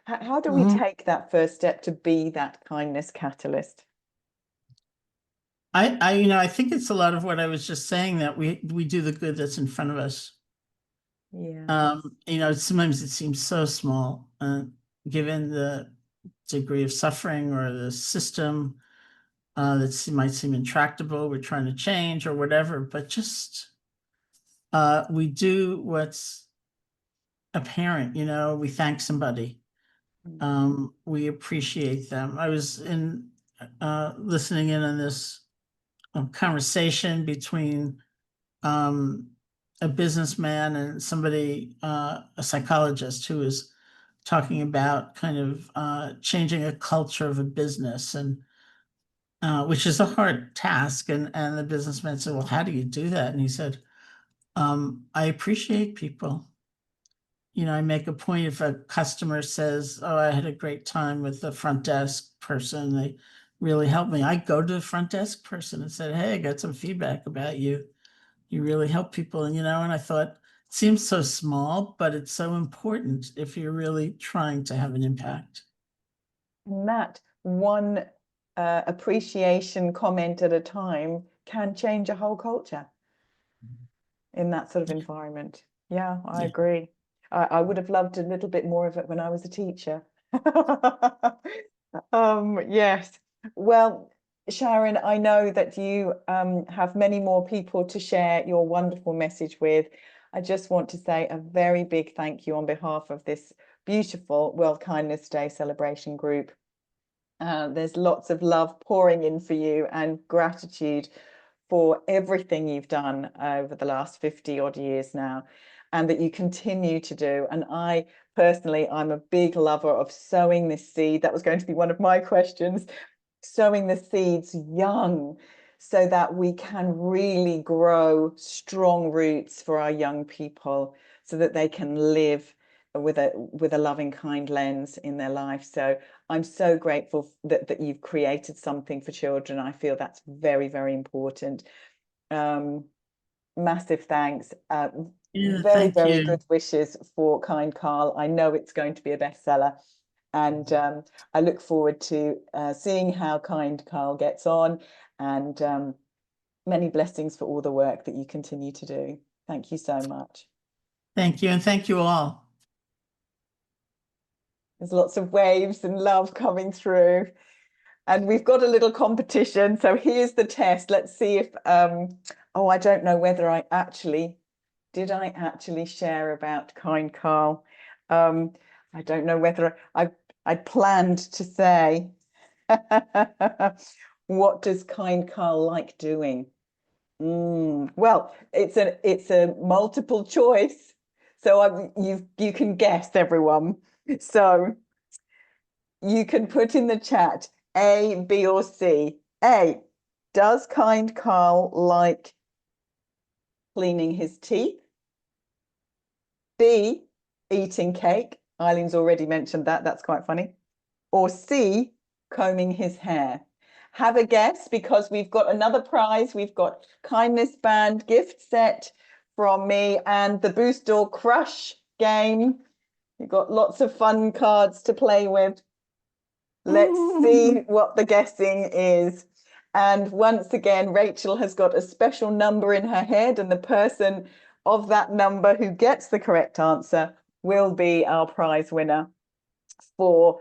How do we take that first step to be that kindness catalyst? I think it's a lot of what I was just saying, that we do the good that's in front of us. Yeah. Sometimes it seems so small, given the degree of suffering or the system that might seem intractable, we're trying to change or whatever, but just we do what's apparent. We thank somebody. We appreciate them. I was listening in on this conversation between a businessman and somebody, a psychologist, who was talking about kind of changing a culture of a business, and which is a hard task. And the businessman said, "Well, how do you do that?" And he said, "I appreciate people. I make a point, if a customer says, 'Oh, I had a great time with the front desk person, they really helped me,' I go to the front desk person and said, 'Hey, I got some feedback about you. You really help people.'" And I thought, it seems so small, but it's so important if you're really trying to have an impact. And that one appreciation comment at a time can change a whole culture in that sort of environment. Yeah, I agree. I would have loved a little bit more of it when I was a teacher. Yes. Well, Sharon, I know that you have many more people to share your wonderful message with. I just want to say a very big thank you on behalf of this beautiful World Kindness Day celebration group. There's lots of love pouring in for you and gratitude for everything you've done over the last 50 odd years now, and that you continue to do. And I personally, I'm a big lover of sowing this seed. That was going to be one of my questions. Sowing the seeds young so that we can really grow strong roots for our young people, so that they can live with a loving, kind lens in their life. So I'm so grateful that you've created something for children. I feel that's very, very important. Massive thanks. Very, very good wishes for Kind Carl. I know it's going to be a bestseller. And I look forward to seeing how Kind Carl gets on, and many blessings for all the work that you continue to do. Thank you so much. Thank you, and thank you all. There's lots of waves and love coming through. And we've got a little competition. So here's the test. Let's see if, oh, I don't know whether did I actually share about Kind Carl? I don't know whether I planned to say, what does Kind Carl like doing? Well, it's a multiple choice. So you can guess, everyone. So you can put in the chat A, B, or C. A, does Kind Carl like cleaning his teeth? B, eating cake. Eileen's already mentioned that. That's quite funny. Or C, combing his hair. Have a guess, because we've got another prize. We've got Kindness Band gift set from me and the Boost or Crush game. You've got lots of fun cards to play with. Let's see what the guessing is. And once again, Rachel has got a special number in her head, and the person of that number who gets the correct answer will be our prize winner for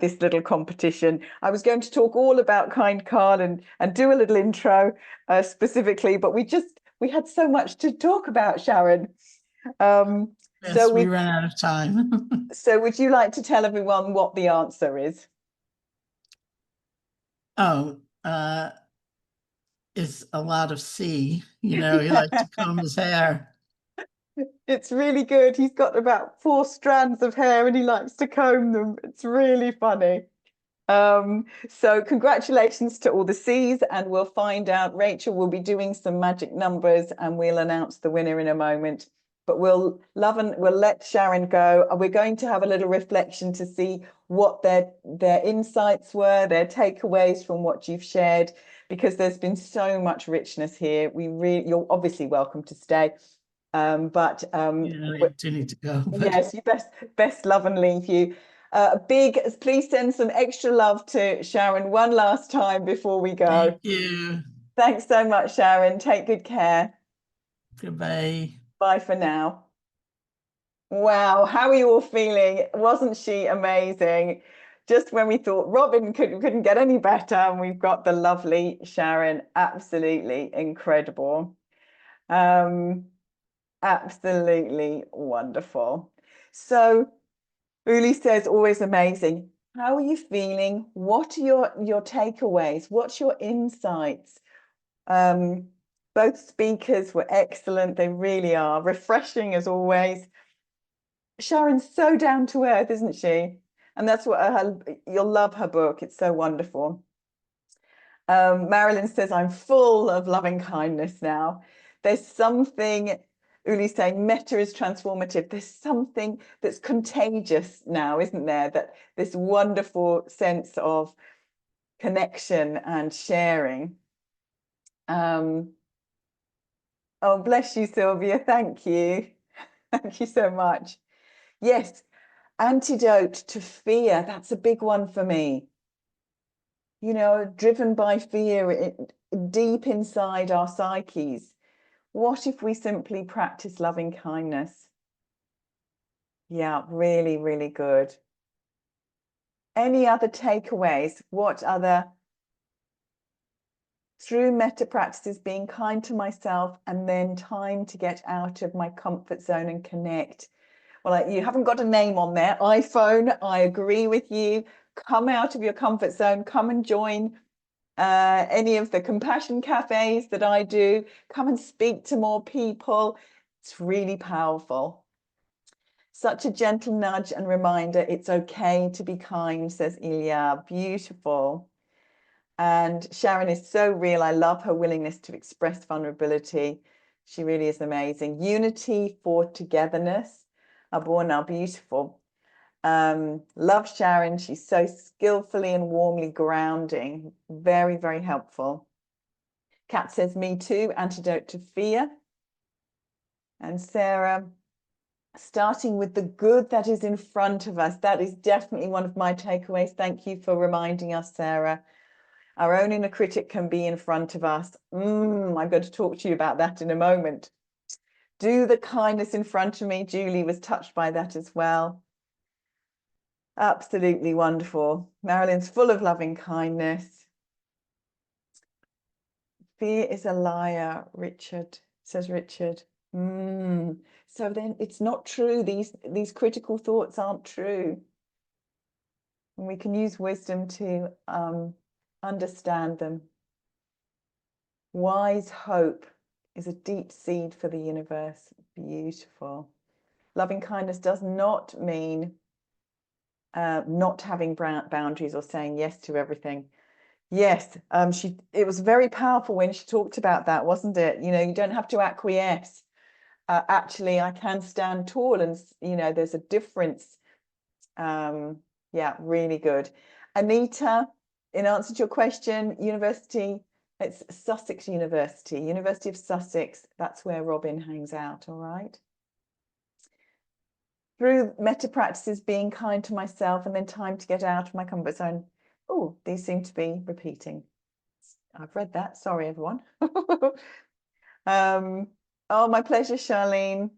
this little competition. I was going to talk all about Kind Carl and do a little intro specifically, but we had so much to talk about, Sharon. Yes, So we ran out of time. So would you like to tell everyone what the answer is? Oh, it's a lot of C. You know, he likes to comb his hair. It's really good. He's got about 4 strands of hair and he likes to comb them. It's really funny. So congratulations to all the C's, and we'll find out. Rachel will be doing some magic numbers and we'll announce the winner in a moment. But we'll let Sharon go. We're going to have a little reflection to see what their insights were, their takeaways from what you've shared, because there's been so much richness here. You're obviously welcome to stay. But I do need to go. But... yes, you best love and leave you. Please send some extra love to Sharon one last time before we go. Thank you. Thanks so much, Sharon. Take good care. Goodbye. Bye for now. Wow, how are you all feeling? Wasn't she amazing? Just when we thought Robin couldn't get any better, and we've got the lovely Sharon. Absolutely incredible. Absolutely wonderful. So Uli says, always amazing. How are you feeling? What are your takeaways? What's your insights? Both speakers were excellent. They really are. Refreshing as always. Sharon's so down to earth, isn't she? And that's what you'll love her book. It's so wonderful. Marilyn says, I'm full of loving kindness now. There's something, Uli's saying, meta is transformative. There's something that's contagious now, isn't there? That this wonderful sense of connection and sharing. Oh, bless you, Sylvia. Thank you. Thank you so much. Yes, antidote to fear. That's a big one for me. You know, driven by fear deep inside our psyches. What if we simply practice loving kindness? Yeah, really, really good. Any other takeaways? What other, through metta practices, being kind to myself, and then time to get out of my comfort zone and connect. Well, you haven't got a name on there. iPhone, I agree with you. Come out of your comfort zone. Come and join any of the compassion cafes that I do. Come and speak to more people. It's really powerful. Such a gentle nudge and reminder. It's okay to be kind, says Ilya. Beautiful. And Sharon is so real. I love her willingness to express vulnerability. She really is amazing. Unity for togetherness. Aborna, beautiful. Love Sharon. She's so skillfully and warmly grounding. Very, very helpful. Kat says, me too. Antidote to fear. And Sarah, starting with the good that is in front of us. That is definitely one of my takeaways. Thank you for reminding us, Sarah. Our own inner critic can be in front of us. I'm going to talk to you about that in a moment. Do the kindness in front of me. Julie was touched by that as well. Absolutely wonderful. Marilyn's full of loving kindness. Fear is a liar, Richard, says Richard. So then it's not true. These critical thoughts aren't true. And we can use wisdom to understand them. Wise hope is a deep seed for the universe. Beautiful. Loving kindness does not mean not having boundaries or saying yes to everything. Yes, it was very powerful when she talked about that, wasn't it? You know, you don't have to acquiesce. Actually, I can stand tall, and you know, there's a difference. Yeah, really good. Anita, in answer to your question, university, it's Sussex University, University of Sussex. That's where Robin hangs out, all right? Through meta practices, being kind to myself, and then time to get out of my comfort zone. Oh, these seem to be repeating. I've read that. Sorry, everyone. Oh, my pleasure, Charlene.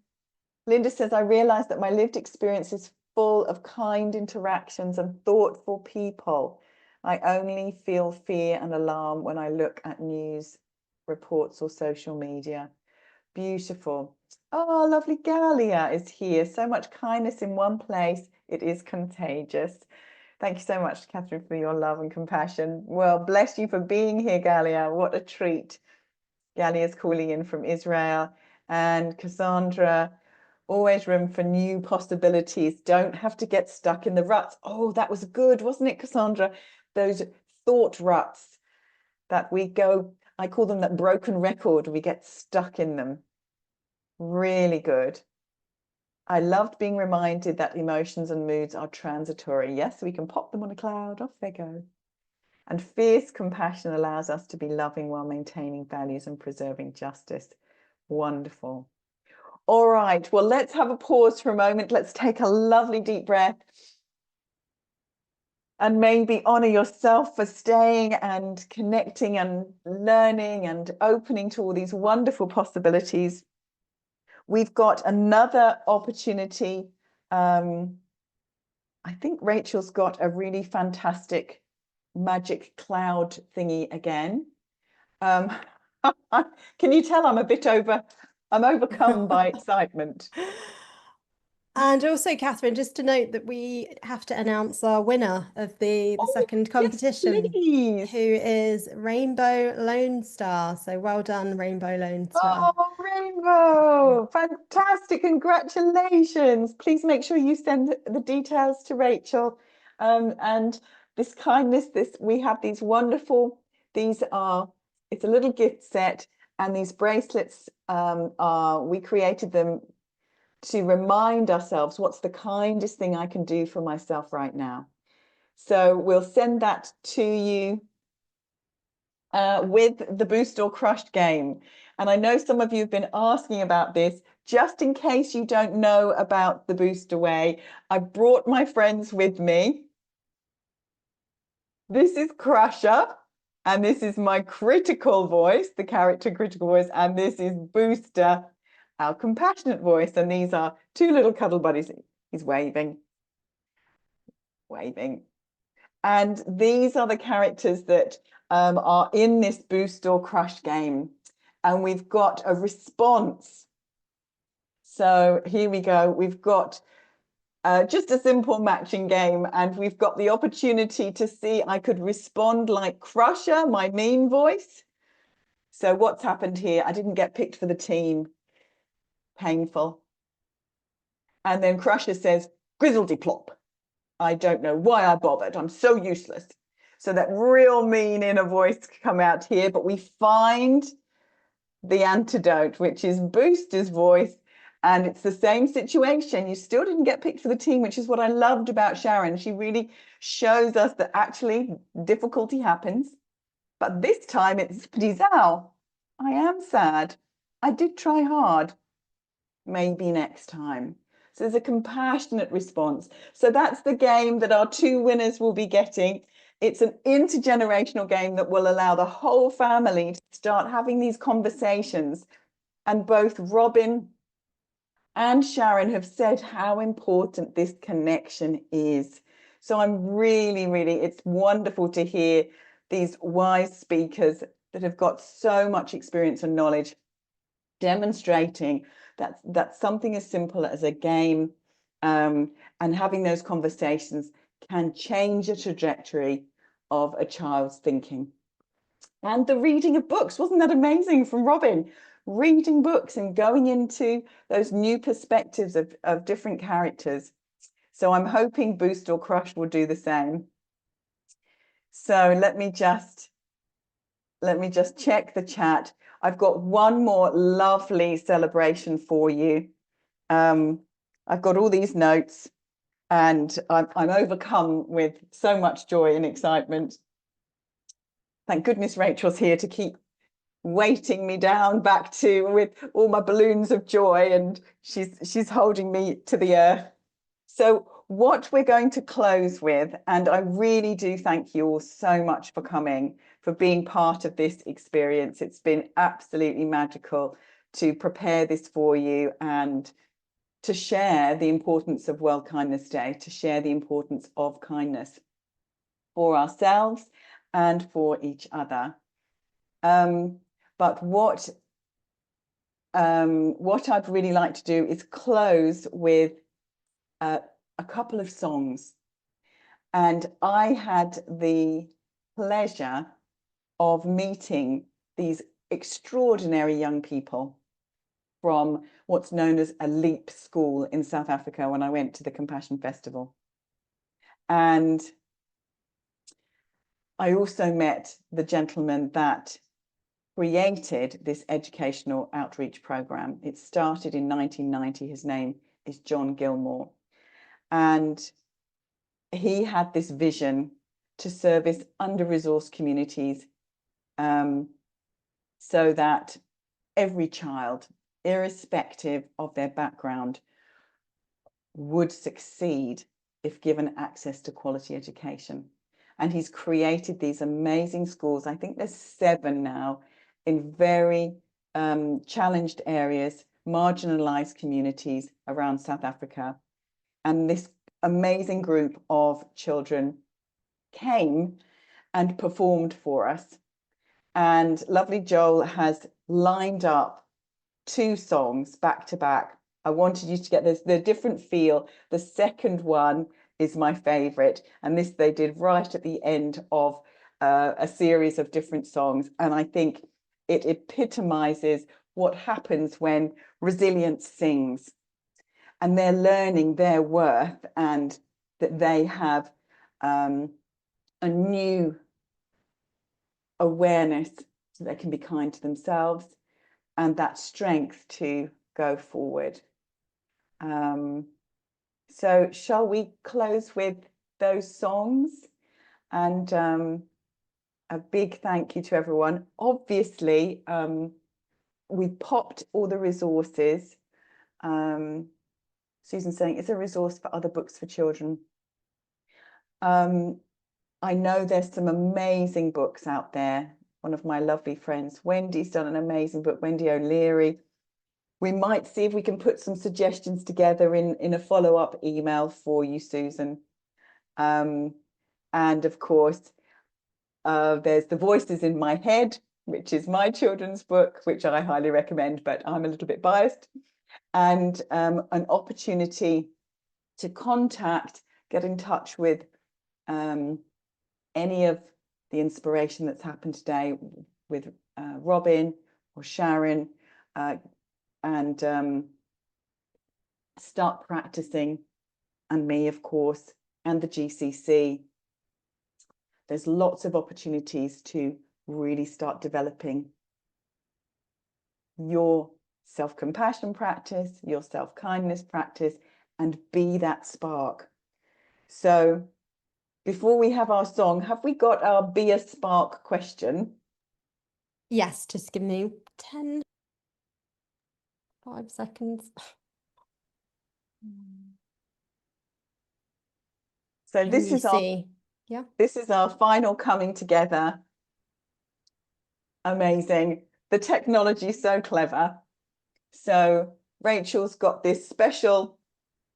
Linda says, I realized that my lived experience is full of kind interactions and thoughtful people. I only feel fear and alarm when I look at news reports or social media. Beautiful. Oh, lovely Galia is here. So much kindness in one place. It is contagious. Thank you so much, Catherine, for your love and compassion. Well, bless you for being here, Galia. What a treat. Galia is calling in from Israel. And Cassandra, always room for new possibilities. Don't have to get stuck in the ruts. Oh, that was good, wasn't it, Cassandra? Those thought ruts that we go, I call them that broken record. We get stuck in them. Really good. I loved being reminded that emotions and moods are transitory. Yes, we can pop them on a cloud, off they go. And fierce compassion allows us to be loving while maintaining values and preserving justice. Wonderful. All right, well, let's have a pause for a moment. Let's take a lovely deep breath. And maybe honor yourself for staying and connecting and learning and opening to all these wonderful possibilities. We've got another opportunity. I think Rachel's got a really fantastic magic cloud thingy again. Can you tell I'm overcome by excitement. And also, Catherine, just to note that we have to announce our winner of the second competition, yes, who is Rainbow Lone Star. So well done, Rainbow Lone Star. Oh, Rainbow, fantastic, congratulations. Please make sure you send the details to Rachel. And this kindness, we have these wonderful, it's a little gift set, and these bracelets we created them to remind ourselves what's the kindest thing I can do for myself right now. So we'll send that to you with the Boost or Crushed game. And I know some of you have been asking about this. Just in case you don't know about the Boost Away, I brought my friends with me. This is Crusher, and this is my critical voice, the character critical voice, and this is Booster, our compassionate voice. And these are two little cuddle buddies. He's waving. And these are the characters that are in this Boost or Crush game. And we've got a response. So here we go. We've got just a simple matching game, and we've got the opportunity to see I could respond like Crusher, my mean voice. So what's happened here? I didn't get picked for the team. Painful. And then Crusher says, Grizzledy plop. I don't know why I bothered. I'm so useless. So that real mean inner voice come out here, but we find the antidote, which is Booster's voice. And it's the same situation. You still didn't get picked for the team, which is what I loved about Sharon. She really shows us that actually difficulty happens. But this time it's Pdizao. I am sad. I did try hard. Maybe next time. So there's a compassionate response. So that's the game that our two winners will be getting. It's an intergenerational game that will allow the whole family to start having these conversations. And both Robin and Sharon have said how important this connection is. So I'm really, it's wonderful to hear these wise speakers that have got so much experience and knowledge demonstrating that something as simple as a game and having those conversations can change a trajectory of a child's thinking. And the reading of books, wasn't that amazing from Robin? Reading books and going into those new perspectives of different characters. So I'm hoping Boost or Crush will do the same. So let me just check the chat. I've got one more lovely celebration for you. I've got all these notes and I'm overcome with so much joy and excitement. Thank goodness Rachel's here to keep weighting me down back to with all my balloons of joy, and she's holding me to the earth. So what we're going to close with, and I really do thank you all so much for coming, for being part of this experience. It's been absolutely magical to prepare this for you and to share the importance of World Kindness Day, to share the importance of kindness for ourselves and for each other. But what I'd really like to do is close with a couple of songs. And I had the pleasure of meeting these extraordinary young people from what's known as a LEAP school in South Africa when I went to the Compassion Festival. And I also met the gentleman that created this educational outreach program. It started in 1990. His name is John Gilmore. And he had this vision to service under-resourced communities so that every child, irrespective of their background, would succeed if given access to quality education. And he's created these amazing schools. I think there's 7 now in very challenged areas, marginalized communities around South Africa. And this amazing group of children came and performed for us. And lovely Joel has lined up 2 songs back to back. I wanted you to get the different feel. The second one is my favorite, and this they did right at the end of a series of different songs, and I think it epitomizes what happens when resilience sings, and they're learning their worth and that they have a new awareness so they can be kind to themselves and that strength to go forward. So shall we close with those songs? And a big thank you to everyone. Obviously, we popped all the resources. Susan's saying it's a resource for other books for children. I know there's some amazing books out there. One of my lovely friends, Wendy's done an amazing book, Wendy O'Leary. We might see if we can put some suggestions together in a follow-up email for you, Susan. And of course, there's The Voices in My Head, which is my children's book, which I highly recommend, but I'm a little bit biased. And an opportunity to contact, get in touch with any of the inspiration that's happened today with Robin or Sharon, and start practicing, and me, of course, and the GCC. There's lots of opportunities to really start developing your self-compassion practice, your self-kindness practice, and be that spark. So before we have our song, have we got our Be a Spark question? Yes, just give me 5 seconds. So Can this you is our see? Yeah. This is our final coming together. Amazing. The technology is so clever. So Rachel's got this special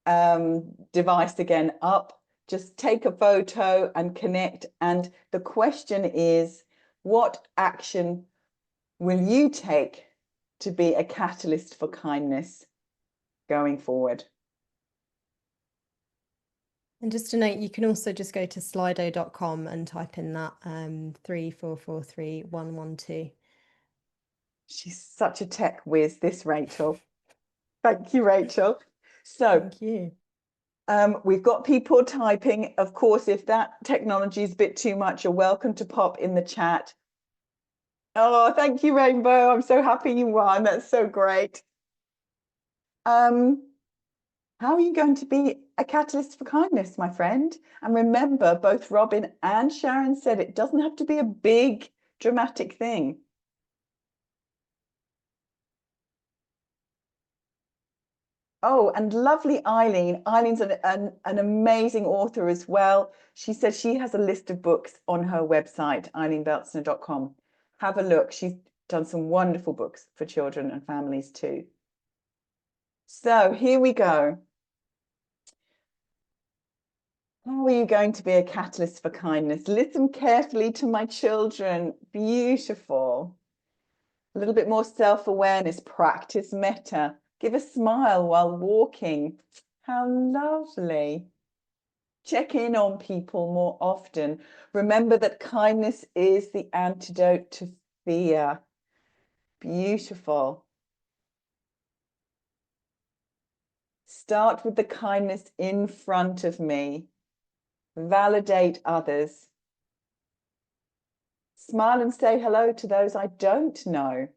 device again up. Just take a photo and connect. And the question is, what action will you take to be a catalyst for kindness going forward? And just to note, you can also just go to slido.com and type in that 3443112. She's such a tech whiz, this Rachel. Thank you, Rachel. So Thank you. We've got people typing. Of course, if that technology is a bit too much, you're welcome to pop in the chat. Oh, thank you, Rainbow. I'm so happy you won. That's so great. How are you going to be a catalyst for kindness, my friend? And remember, both Robin and Sharon said it doesn't have to be a big, dramatic thing. Oh, and lovely Eileen. Eileen's an amazing author as well. She said she has a list of books on her website, eileenbeltzner.com. Have a look. She's done some wonderful books for children and families too. So here we go. How are you going to be a catalyst for kindness? Listen carefully to my children. Beautiful. A little bit more self-awareness. Practice metta. Give a smile while walking. How lovely. Check in on people more often. Remember that kindness is the antidote to fear. Beautiful. Start with the kindness in front of me. Validate others. Smile and say hello to those I don't know.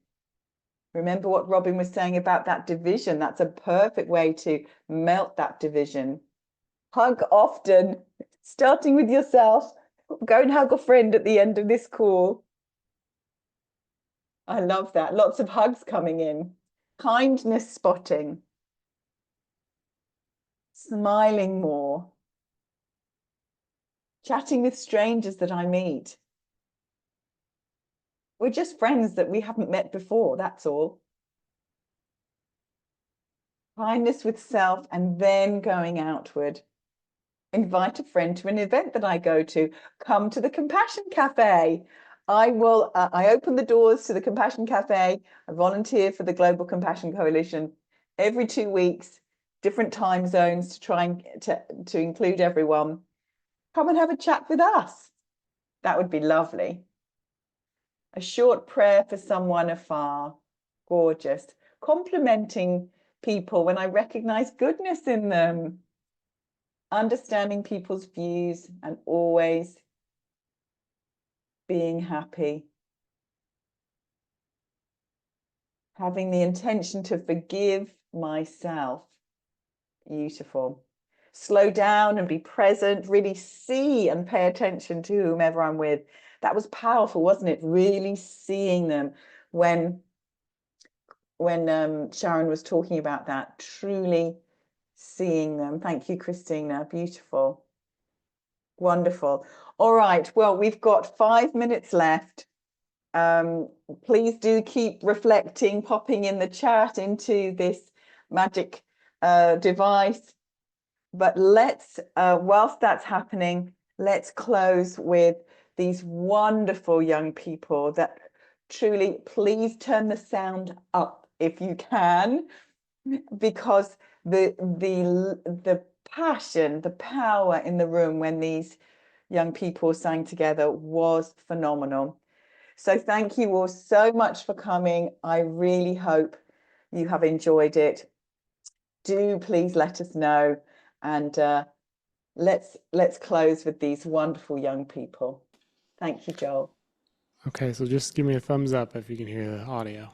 Remember what Robin was saying about that division. That's a perfect way to melt that division. Hug often, starting with yourself. Go and hug a friend at the end of this call. I love that. Lots of hugs coming in. Kindness spotting. Smiling more. Chatting with strangers that I meet. We're just friends that we haven't met before, that's all. Kindness with self and then going outward. Invite a friend to an event that I go to. Come to the Compassion Cafe. I open the doors to the Compassion Cafe. I volunteer for the Global Compassion Coalition every 2 weeks, different time zones to try and to include everyone. Come and have a chat with us. That would be lovely. A short prayer for someone afar. Gorgeous. Complimenting people when I recognize goodness in them. Understanding people's views and always being happy. Having the intention to forgive myself. Beautiful. Slow down and be present, really see and pay attention to whomever I'm with. That was powerful, wasn't it? Really seeing them when Sharon was talking about that, truly seeing them. Thank you, Christina. Beautiful. Wonderful. All right. Well, we've got 5 minutes left. Please do keep reflecting, popping in the chat into this magic device. But let's, whilst that's happening, let's close with these wonderful young people that truly, please turn the sound up if you can, because the passion, the power in the room when these young people sang together was phenomenal. So thank you all so much for coming. I really hope you have enjoyed it. Do please let us know, and let's close with these wonderful young people. Thank you, Joel. Okay, so just give me a thumbs up if you can hear the audio.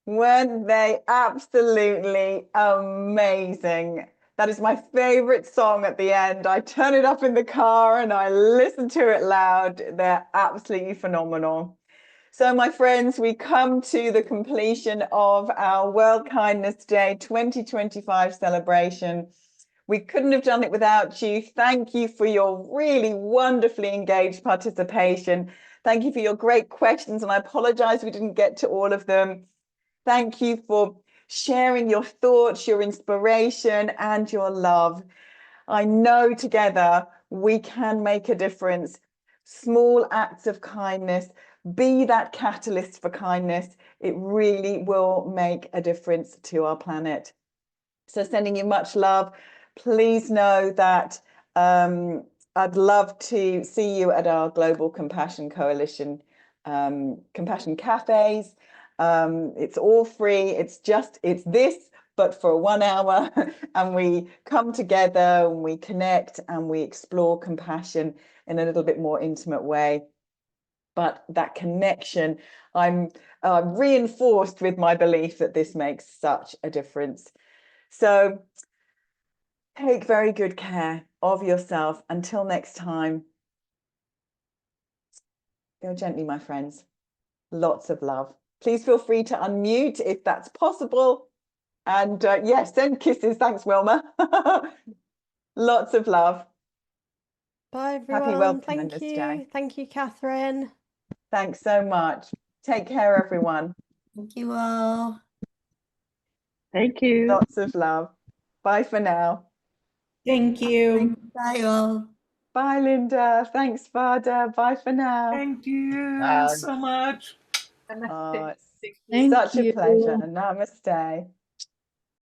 Weren't they absolutely amazing? That is my favorite song at the end. I turn it up in the car and I listen to it loud. They're absolutely phenomenal. So, my friends, we come to the completion of our World Kindness Day 2025 celebration. We couldn't have done it without you. Thank you for your really wonderfully engaged participation. Thank you for your great questions, and I apologize we didn't get to all of them. Thank you for sharing your thoughts, your inspiration, and your love. I know together we can make a difference. Small acts of kindness, be that catalyst for kindness. It really will make a difference to our planet. So sending you much love. Please know that I'd love to see you at our Global Compassion Coalition Compassion Cafes. It's all free. It's this, but for 1 hour, and we come together and we connect and we explore compassion in a little bit more intimate way. But that connection, I'm reinforced with my belief that this makes such a difference. So take very good care of yourself. Until next time, go gently, my friends. Lots of love. Please feel free to unmute if that's possible. And yes, send kisses. Thanks, Wilma. Lots of love. Bye, Happy everyone. World Thank Kindness you. Day. Thank you, Catherine. Thanks so much. Take care, everyone. Thank you all. Thank you. Lots of love. Bye for now. Thank you. Bye all. Bye, Linda. Thanks, Vada. Bye for now. Thank you Bye. so much. Oh, it's Thank such a you. pleasure. Namaste.